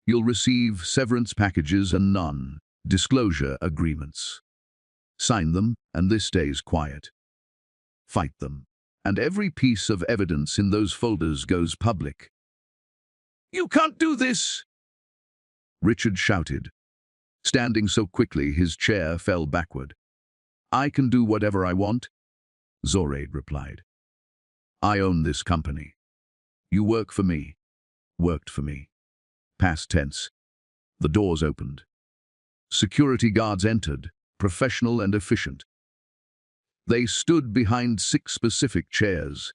You'll receive severance packages and non-disclosure agreements. Sign them, and this stays quiet. Fight them, and every piece of evidence in those folders goes public." "You can't do this!" Richard shouted. Standing so quickly, his chair fell backward. "I can do whatever I want," Zoraide replied. "I own this company. You work for me, worked for me." Past tense. The doors opened. Security guards entered, professional and efficient. They stood behind 6 specific chairs,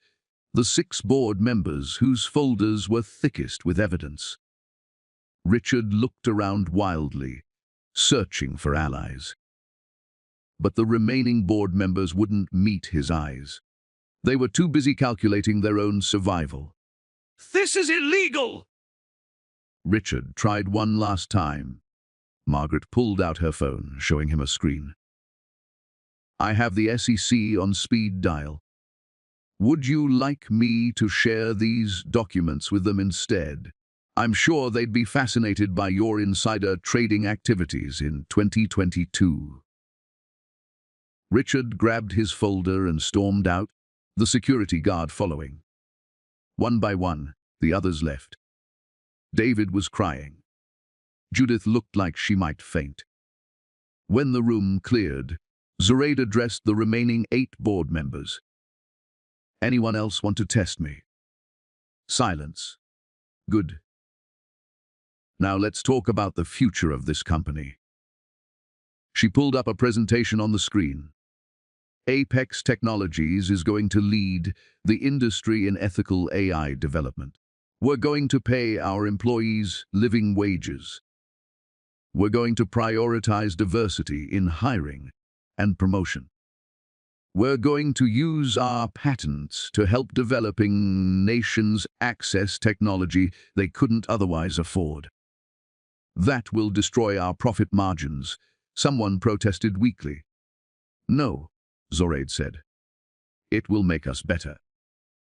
the 6 board members whose folders were thickest with evidence. Richard looked around wildly, searching for allies. But the remaining board members wouldn't meet his eyes. They were too busy calculating their own survival. "This is illegal!" Richard tried one last time. Margaret pulled out her phone, showing him a screen. "I have the SEC on speed dial. Would you like me to share these documents with them instead? I'm sure they'd be fascinated by your insider trading activities in 2022. Richard grabbed his folder and stormed out, the security guard following. One by one, the others left. David was crying. Judith looked like she might faint. When the room cleared, Zoraide addressed the remaining 8 board members. Anyone else want to test me? Silence. Good. Now let's talk about the future of this company. She pulled up a presentation on the screen. Apex Technologies is going to lead the industry in ethical AI development. We're going to pay our employees living wages. We're going to prioritize diversity in hiring and promotion. We're going to use our patents to help developing nations access technology they couldn't otherwise afford. That will destroy our profit margins, someone protested weakly. No, Zoraide said. It will make us better.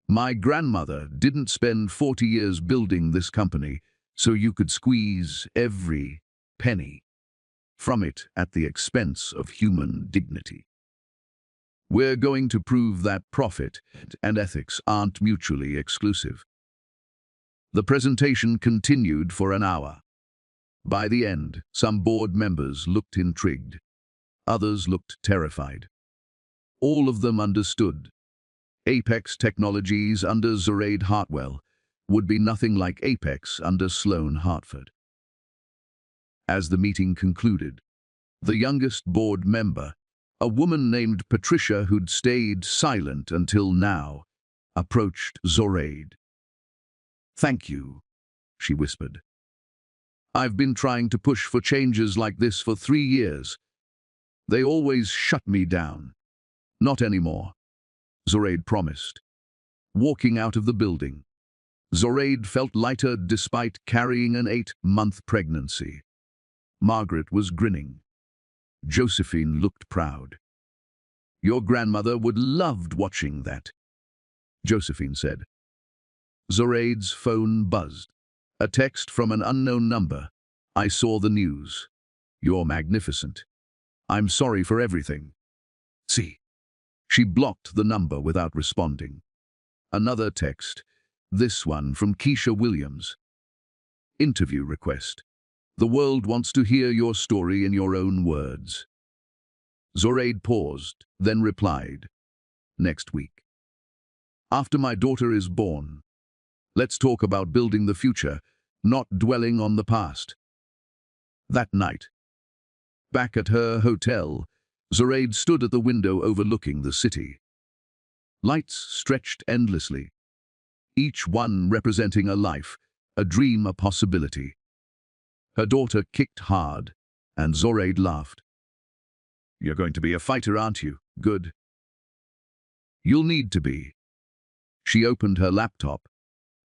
My grandmother didn't spend 40 years building this company so you could squeeze every penny from it at the expense of human dignity. We're going to prove that profit and ethics aren't mutually exclusive. The presentation continued for an hour. By the end, some board members looked intrigued. Others looked terrified. All of them understood. Apex Technologies under Zoraide Hartwell would be nothing like Apex under Sloane Hartford. As the meeting concluded, the youngest board member, a woman named Patricia who'd stayed silent until now, approached Zoraide. "Thank you," she whispered. "I've been trying to push for changes like this for 3 years. They always shut me down." "Not anymore," Zoraide promised. Walking out of the building, Zoraide felt lighter despite carrying an 8-month pregnancy. Margaret was grinning. Josephine looked proud. "Your grandmother would loved watching that," Josephine said. Zoraide's phone buzzed. A text from an unknown number. "I saw the news. You're magnificent. I'm sorry for everything. See." She blocked the number without responding. Another text, this one from Keisha Williams. "Interview request. The world wants to hear your story in your own words." Zoraide paused, then replied, "Next week. After my daughter is born. Let's talk about building the future, not dwelling on the past." That night, back at her hotel, Zoraide stood at the window overlooking the city. Lights stretched endlessly, each one representing a life, a dream, a possibility. Her daughter kicked hard, and Zoraide laughed. "You're going to be a fighter, aren't you? Good. You'll need to be." She opened her laptop,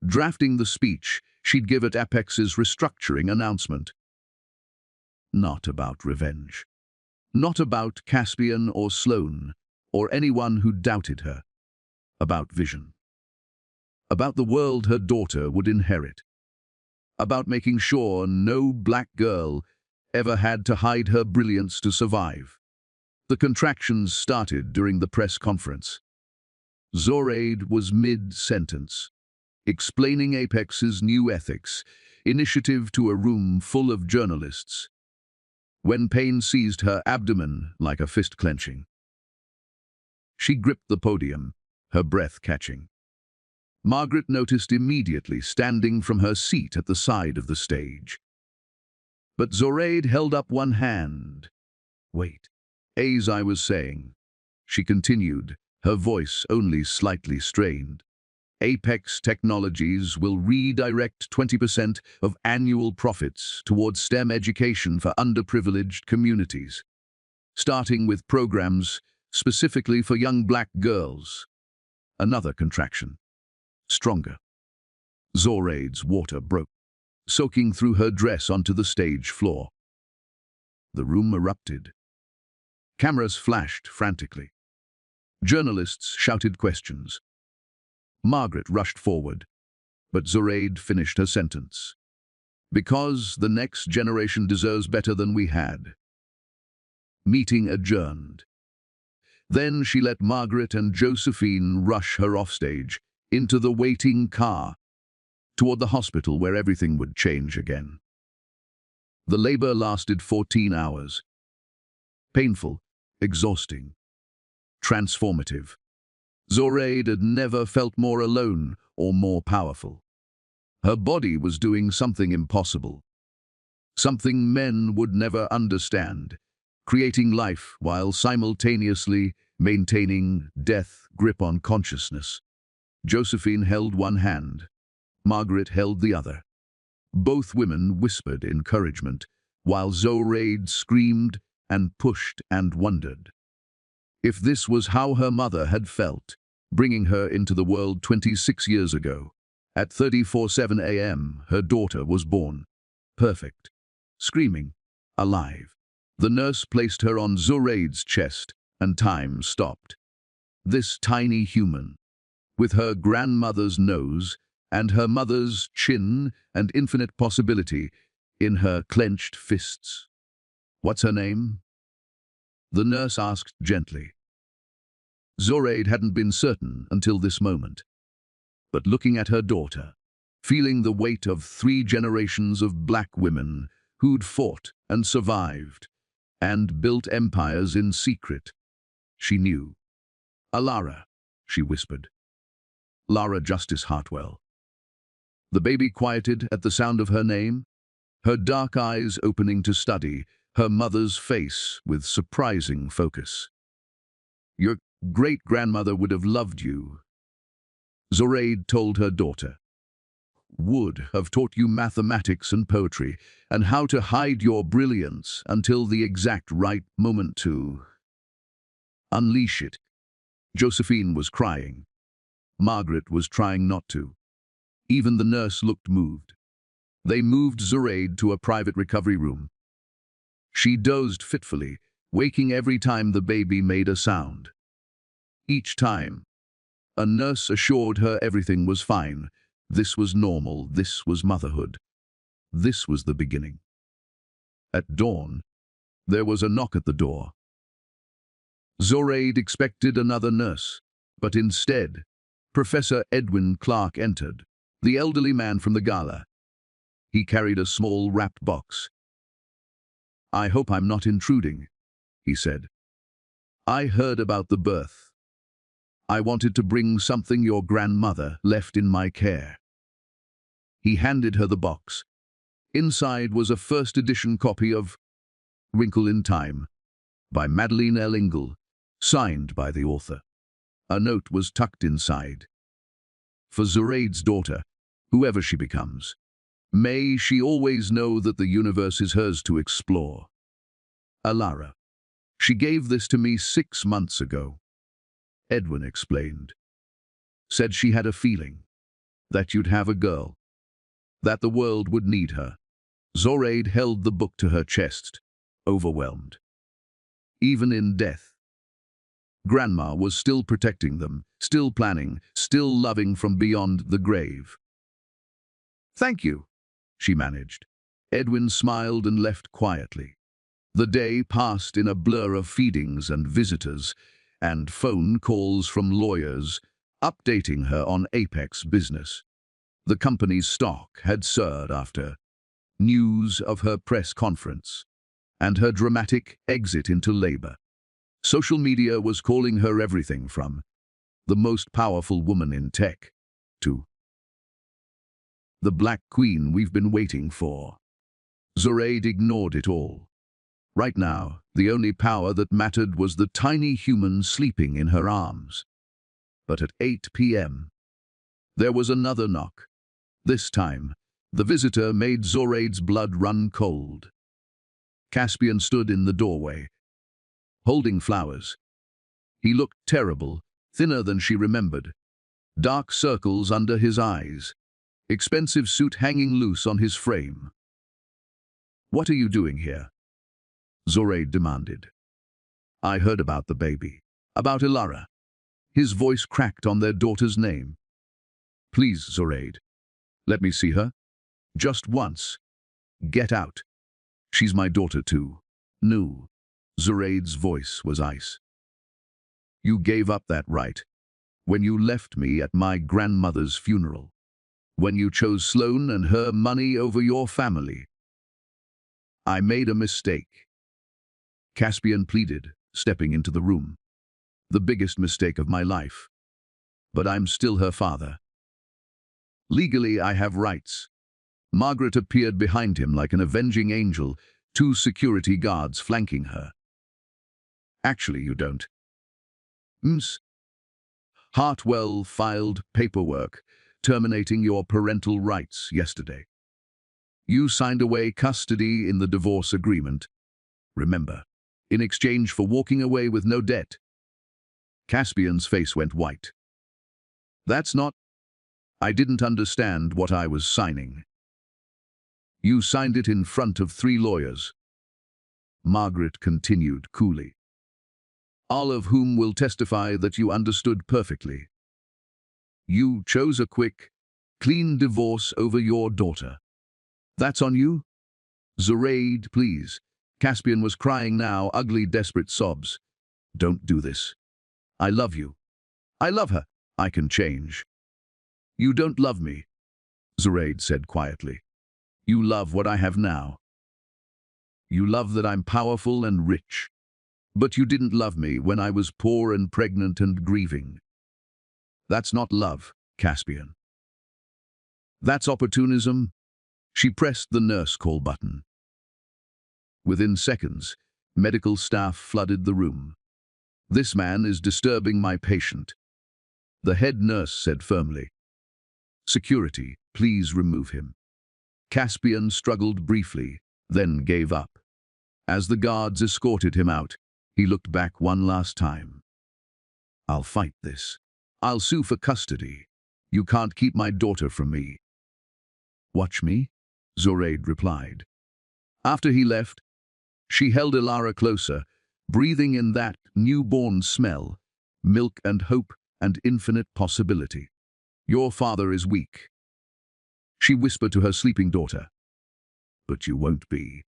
drafting the speech she'd give at Apex's restructuring announcement. Not about revenge. Not about Caspian or Sloane, or anyone who doubted her. About vision. About the world her daughter would inherit. About making sure no black girl ever had to hide her brilliance to survive. The contractions started during the press conference. Zoraide was mid-sentence, explaining Apex's new ethics initiative to a room full of journalists, when pain seized her abdomen like a fist clenching. She gripped the podium, her breath catching. Margaret noticed immediately, standing from her seat at the side of the stage. But Zoraide held up one hand. "Wait. As I was saying," she continued, her voice only slightly strained. "Apex Technologies will redirect 20% of annual profits towards STEM education for underprivileged communities, starting with programs specifically for young black girls." Another contraction. Stronger. Zoraide's water broke, soaking through her dress onto the stage floor. The room erupted. Cameras flashed frantically. Journalists shouted questions. Margaret rushed forward, but Zoraide finished her sentence. "Because the next generation deserves better than we had." Meeting adjourned. Then she let Margaret and Josephine rush her offstage, into the waiting car, toward the hospital where everything would change again. The labor lasted 14 hours. Painful, exhausting, transformative. Zoraide had never felt more alone or more powerful. Her body was doing something impossible, something men would never understand, creating life while simultaneously maintaining death grip on consciousness. Josephine held one hand. Margaret held the other. Both women whispered encouragement, while Zoraide screamed and pushed and wondered. If this was how her mother had felt, bringing her into the world 26 years ago, at 3:47 a.m., her daughter was born. Perfect. Screaming. Alive. The nurse placed her on Zoraide's chest, and time stopped. This tiny human, with her grandmother's nose and her mother's chin and infinite possibility in her clenched fists. What's her name? The nurse asked gently. Zoraide hadn't been certain until this moment. But looking at her daughter, feeling the weight of 3 generations of black women who'd fought and survived and built empires in secret, she knew. Alara, she whispered. Lara Justice Hartwell. The baby quieted at the sound of her name, her dark eyes opening to study her mother's face with surprising focus. Your great-grandmother would have loved you, Zoraide told her daughter. Would have taught you mathematics and poetry and how to hide your brilliance until the exact right moment to unleash it. Josephine was crying. Margaret was trying not to. Even the nurse looked moved. They moved Zoraide to a private recovery room. She dozed fitfully, waking every time the baby made a sound. Each time, a nurse assured her everything was fine. This was normal, this was motherhood. This was the beginning. At dawn, there was a knock at the door. Zoraide expected another nurse, but instead, Professor Edwin Clark entered, the elderly man from the gala. He carried a small wrapped box. I hope I'm not intruding, he said. I heard about the birth. I wanted to bring something your grandmother left in my care. He handed her the box. Inside was a first-edition copy of Wrinkle in Time by Madeleine L. Ingle, signed by the author. A note was tucked inside. For Zoraide's daughter, whoever she becomes, may she always know that the universe is hers to explore. Alara. She gave this to me 6 months ago. Edwin explained. Said she had a feeling that you'd have a girl, that the world would need her. Zoraide held the book to her chest, overwhelmed. Even in death, Grandma was still protecting them, still planning, still loving from beyond the grave. Thank you, she managed. Edwin smiled and left quietly. The day passed in a blur of feedings and visitors, and phone calls from lawyers, updating her on Apex business. The company's stock had soared after news of her press conference and her dramatic exit into labor. Social media was calling her everything from the most powerful woman in tech to the Black Queen we've been waiting for. Zoraide ignored it all. Right now, the only power that mattered was the tiny human sleeping in her arms. But at 8 p.m., there was another knock. This time, the visitor made Zoraide's blood run cold. Caspian stood in the doorway, holding flowers. He looked terrible, thinner than she remembered. Dark circles under his eyes, expensive suit hanging loose on his frame. What are you doing here? Zoraide demanded. I heard about the baby, about Alara. His voice cracked on their daughter's name. Please, Zoraide, let me see her. Just once. Get out. She's my daughter too. No. Zoraide's voice was ice. You gave up that right when you left me at my grandmother's funeral, when you chose Sloane and her money over your family. I made a mistake. Caspian pleaded, stepping into the room. The biggest mistake of my life. But I'm still her father. Legally, I have rights. Margaret appeared behind him like an avenging angel, two security guards flanking her. Actually, you don't. Ms. Hartwell filed paperwork terminating your parental rights yesterday. You signed away custody in the divorce agreement. Remember, in exchange for walking away with no debt. Caspian's face went white. That's not... I didn't understand what I was signing. You signed it in front of 3 lawyers. Margaret continued coolly. All of whom will testify that you understood perfectly. You chose a quick, clean divorce over your daughter. That's on you? Zoraide, please. Caspian was crying now, ugly, desperate sobs. Don't do this. I love you. I love her. I can change. You don't love me, Zoraide said quietly. You love what I have now. You love that I'm powerful and rich. But you didn't love me when I was poor and pregnant and grieving. That's not love, Caspian. That's opportunism. She pressed the nurse call button. Within seconds, medical staff flooded the room. This man is disturbing my patient, the head nurse said firmly. Security, please remove him. Caspian struggled briefly, then gave up. As the guards escorted him out, he looked back one last time. I'll fight this. I'll sue for custody. You can't keep my daughter from me. Watch me, Zoraide replied. After he left, she held Ilara closer, breathing in that newborn smell, milk and hope and infinite possibility. Your father is weak. She whispered to her sleeping daughter. But you won't be.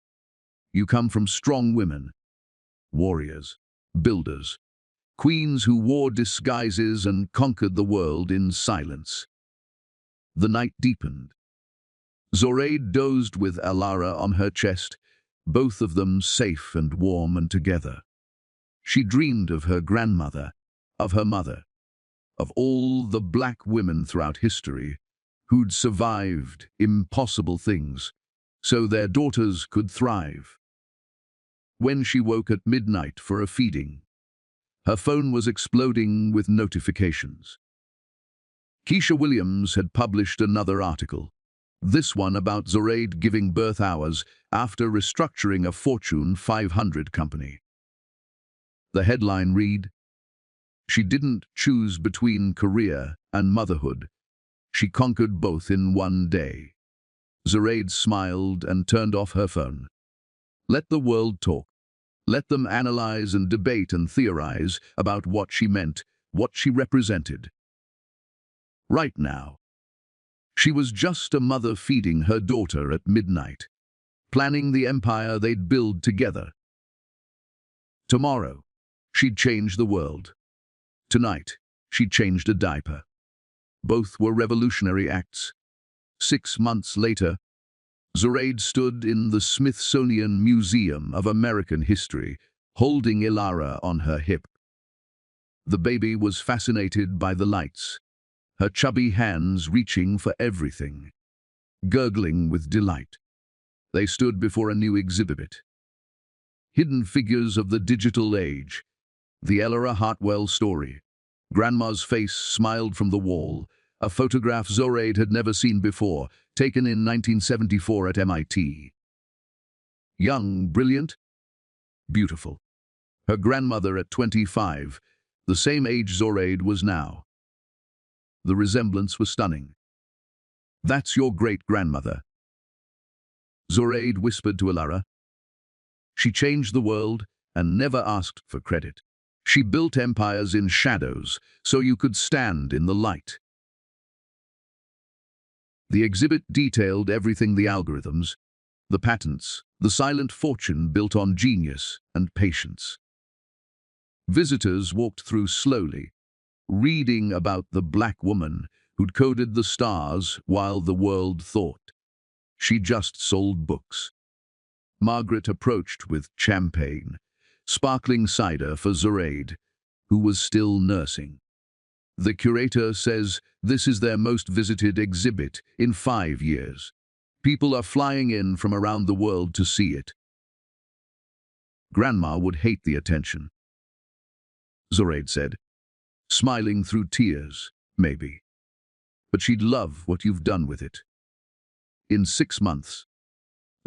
You come from strong women, warriors, builders, queens who wore disguises and conquered the world in silence. The night deepened. Zoraide dozed with Ilara on her chest, both of them safe and warm and together. She dreamed of her grandmother, of her mother, of all the black women throughout history who'd survived impossible things so their daughters could thrive. When she woke at midnight for a feeding, her phone was exploding with notifications. Keisha Williams had published another article, this one about Zoraide giving birth hours after restructuring a Fortune 500 company. The headline read, "She didn't choose between career and motherhood. She conquered both in one day." Zoraide smiled and turned off her phone. Let the world talk. Let them analyze and debate and theorize about what she meant, what she represented. Right now, she was just a mother feeding her daughter at midnight, planning the empire they'd build together. Tomorrow, she'd change the world. Tonight, she'd changed a diaper. Both were revolutionary acts. 6 months later, Zoraide stood in the Smithsonian Museum of American History, holding Ilara on her hip. The baby was fascinated by the lights, her chubby hands reaching for everything, gurgling with delight. They stood before a new exhibit. Hidden Figures of the Digital Age, the Ilara Hartwell story. Grandma's face smiled from the wall, a photograph Zoraide had never seen before, taken in 1974 at MIT. Young, brilliant, beautiful. Her grandmother at 25, the same age Zoraide was now. The resemblance was stunning. That's your great-grandmother, Zoraide whispered to Ilara. She changed the world and never asked for credit. She built empires in shadows so you could stand in the light. The exhibit detailed everything: the algorithms, the patents, the silent fortune built on genius and patience. Visitors walked through slowly, reading about the black woman who'd coded the stars while the world thought she just sold books. Margaret approached with champagne, sparkling cider for Zoraide, who was still nursing. The curator says this is their most visited exhibit in 5 years. People are flying in from around the world to see it. Grandma would hate the attention, Zoraide said, smiling through tears, maybe. But she'd love what you've done with it. In 6 months,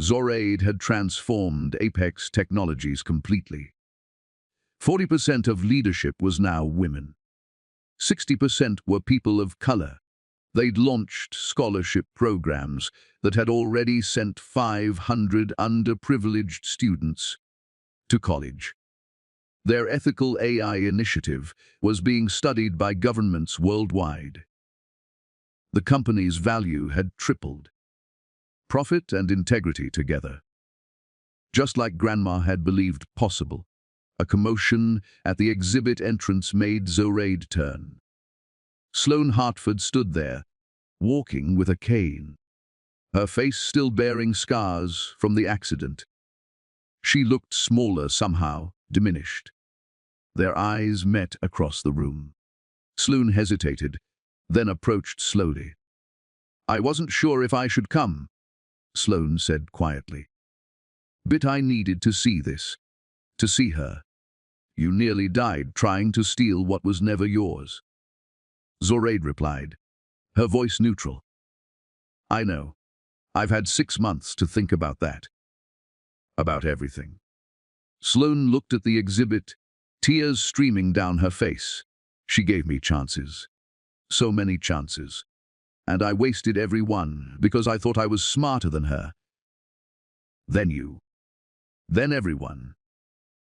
Zoraide had transformed Apex Technologies completely. 40% of leadership was now women. 60% were people of color. They'd launched scholarship programs that had already sent 500 underprivileged students to college. Their ethical AI initiative was being studied by governments worldwide. The company's value had tripled. Profit and integrity together. Just like Grandma had believed possible, a commotion at the exhibit entrance made Zoraide turn. Sloane Hartford stood there, walking with a cane, her face still bearing scars from the accident. She looked smaller somehow, diminished. Their eyes met across the room. Sloane hesitated, then approached slowly. "I wasn't sure if I should come," Sloane said quietly. "But I needed to see this, to see her. You nearly died trying to steal what was never yours." Zoraide replied, her voice neutral. "I know. I've had 6 months to think about that. About everything." Sloane looked at the exhibit, tears streaming down her face. "She gave me chances. So many chances. And I wasted every one because I thought I was smarter than her. Then you. Then everyone."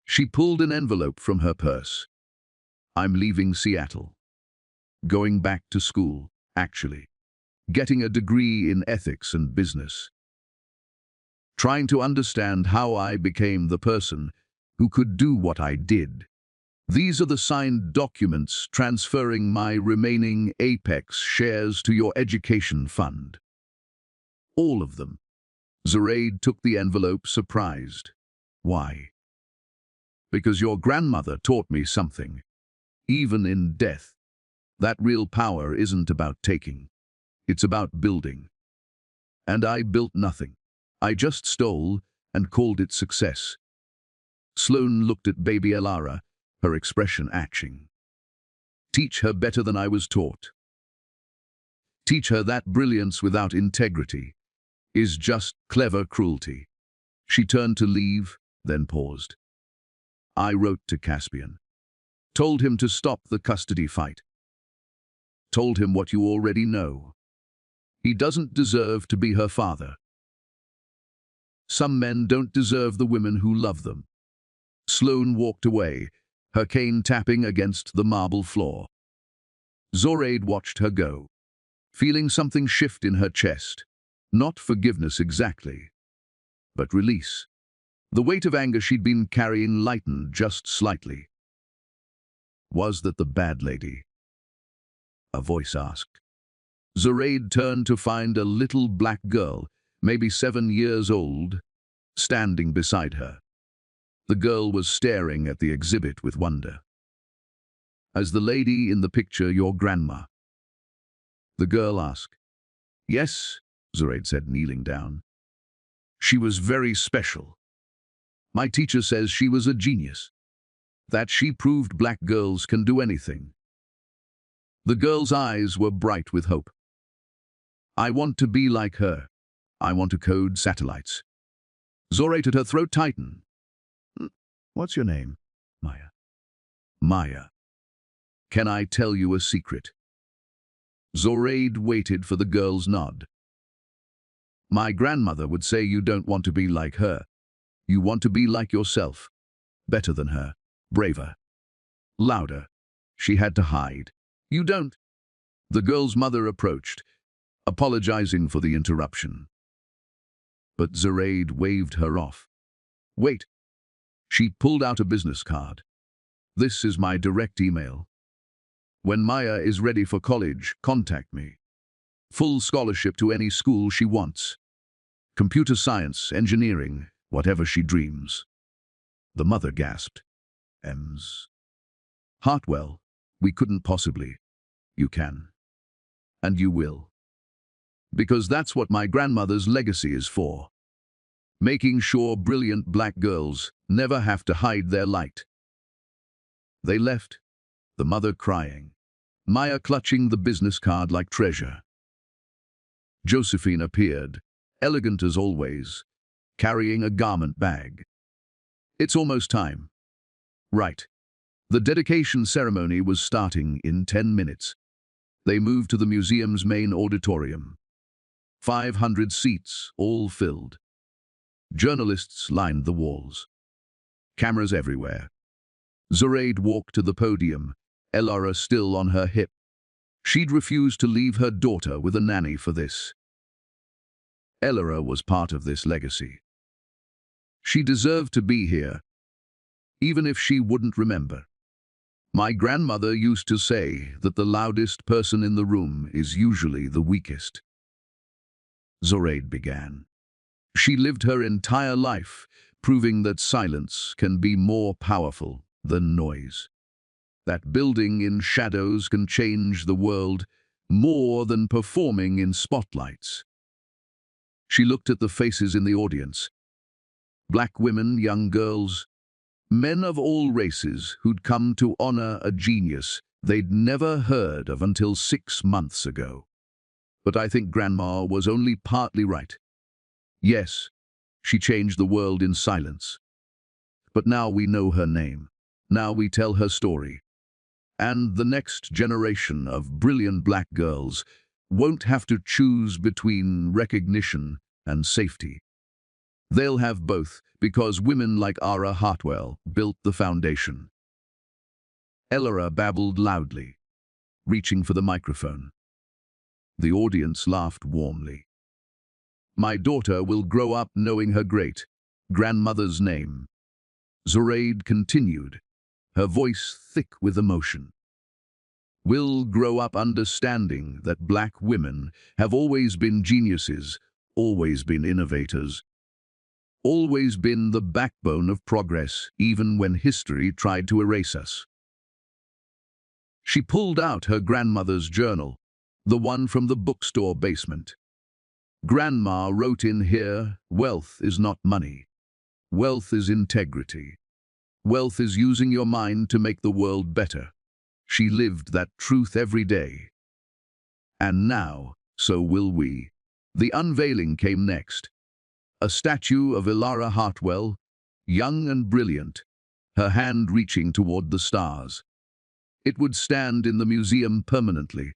She pulled an envelope from her purse. "I'm leaving Seattle. Going back to school, actually. Getting a degree in ethics and business. Trying to understand how I became the person who could do what I did. These are the signed documents transferring my remaining Apex shares to your education fund." All of them. Zoraide took the envelope, surprised. "Why?" "Because your grandmother taught me something. Even in death, that real power isn't about taking. It's about building. And I built nothing. I just stole and called it success." Sloane looked at baby Elara, her expression etching. "Teach her better than I was taught. Teach her that brilliance without integrity is just clever cruelty." She turned to leave, then paused. "I wrote to Caspian. Told him to stop the custody fight. Told him what you already know. He doesn't deserve to be her father. Some men don't deserve the women who love them." Sloane walked away, her cane tapping against the marble floor. Zoraide watched her go, feeling something shift in her chest. Not forgiveness exactly, but release. The weight of anger she'd been carrying lightened just slightly. "Was that the bad lady?" a voice asked. Zoraide turned to find a little black girl, maybe 7 years old, standing beside her. The girl was staring at the exhibit with wonder. "Is the lady in the picture your grandma?" the girl asked. "Yes," Zoraide said, kneeling down. "She was very special. My teacher says she was a genius. That she proved black girls can do anything." The girl's eyes were bright with hope. "I want to be like her. I want to code satellites." Zoraide had her throat tighten. "What's your name?" "Maya." "Maya. Can I tell you a secret?" Zoraide waited for the girl's nod. "My grandmother would say you don't want to be like her. You want to be like yourself. Better than her. Braver. Louder." She had to hide. "You don't." The girl's mother approached, apologizing for the interruption. But Zoraide waved her off. "Wait." She pulled out a business card. "This is my direct email. When Maya is ready for college, contact me. Full scholarship to any school she wants. Computer science, engineering, whatever she dreams." The mother gasped. Ems. Hartwell, we couldn't possibly. You can. And you will. Because that's what my grandmother's legacy is for. Making sure brilliant black girls never have to hide their light. They left, the mother crying, Maya clutching the business card like treasure. Josephine appeared, elegant as always, carrying a garment bag. It's almost time. Right. The dedication ceremony was starting in 10 minutes. They moved to the museum's main auditorium. 500 seats, all filled. Journalists lined the walls. Cameras everywhere. Zoraide walked to the podium, Elara still on her hip. She'd refused to leave her daughter with a nanny for this. Elara was part of this legacy. She deserved to be here, even if she wouldn't remember. My grandmother used to say that the loudest person in the room is usually the weakest. Zoraide began. She lived her entire life, proving that silence can be more powerful than noise. That building in shadows can change the world more than performing in spotlights. She looked at the faces in the audience. Black women, young girls, men of all races who'd come to honor a genius they'd never heard of until 6 months ago. But I think Grandma was only partly right. Yes, she changed the world in silence. But now we know her name. Now we tell her story. And the next generation of brilliant black girls won't have to choose between recognition and safety. They'll have both because women like Ara Hartwell built the foundation. Elara babbled loudly, reaching for the microphone. The audience laughed warmly. My daughter will grow up knowing her great-grandmother's name. Zoraide continued, her voice thick with emotion. Will grow up understanding that black women have always been geniuses, always been innovators, always been the backbone of progress, even when history tried to erase us. She pulled out her grandmother's journal, the one from the bookstore basement. Grandma wrote in here, wealth is not money. Wealth is integrity. Wealth is using your mind to make the world better. She lived that truth every day. And now, so will we. The unveiling came next. A statue of Elara Hartwell, young and brilliant, her hand reaching toward the stars. It would stand in the museum permanently,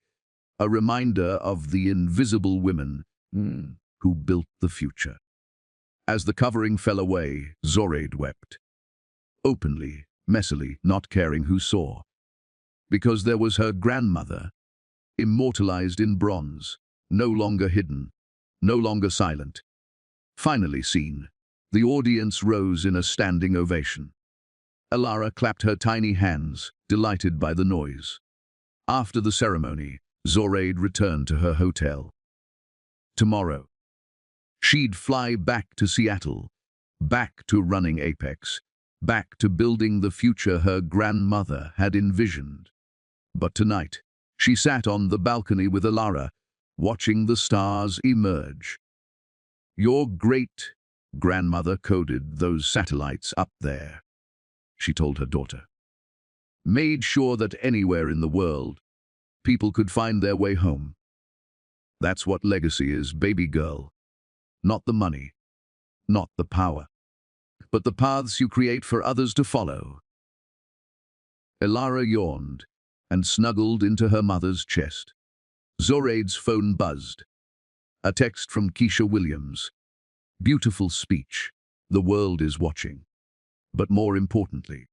a reminder of the invisible women who built the future. As the covering fell away, Zoraide wept. Openly, messily, not caring who saw. Because there was her grandmother, immortalized in bronze, no longer hidden, no longer silent. Finally seen, the audience rose in a standing ovation. Elara clapped her tiny hands, delighted by the noise. After the ceremony, Zoraide returned to her hotel. Tomorrow, she'd fly back to Seattle, back to running Apex, back to building the future her grandmother had envisioned. But tonight, she sat on the balcony with Elara, watching the stars emerge. Your great-grandmother coded those satellites up there, she told her daughter. Made sure that anywhere in the world, people could find their way home. That's what legacy is, baby girl. Not the money, not the power, but the paths you create for others to follow. Elara yawned and snuggled into her mother's chest. Zoraide's phone buzzed. A text from Keisha Williams. Beautiful speech. The world is watching. But more importantly,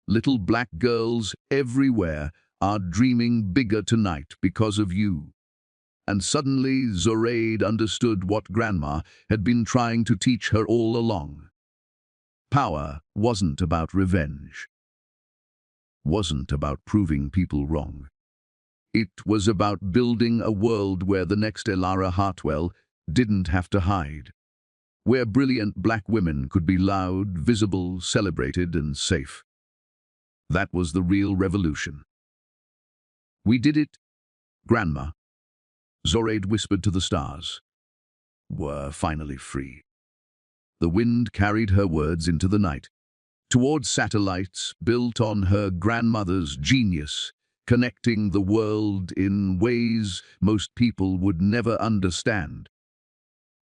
little black girls everywhere are dreaming bigger tonight because of you. And suddenly Zoraide understood what Grandma had been trying to teach her all along. Power wasn't about revenge. Wasn't about proving people wrong. It was about building a world where the next Elara Hartwell didn't have to hide. where brilliant black women could be loud, visible, celebrated, and safe. That was the real revolution. "We did it, Grandma," Zoraide whispered to the stars. "We're finally free." The wind carried her words into the night, towards satellites built on her grandmother's genius, connecting the world in ways most people would never understand.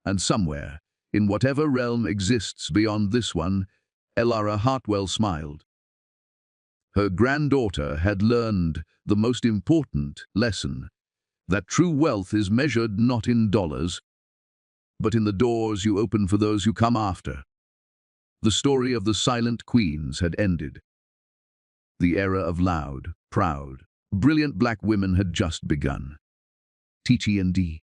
And somewhere, in whatever realm exists beyond this one, Elara Hartwell smiled. Her granddaughter had learned the most important lesson, that true wealth is measured not in dollars, but in the doors you open for those who come after. The story of the silent queens had ended. The era of loud, proud, brilliant black women had just begun. TTND.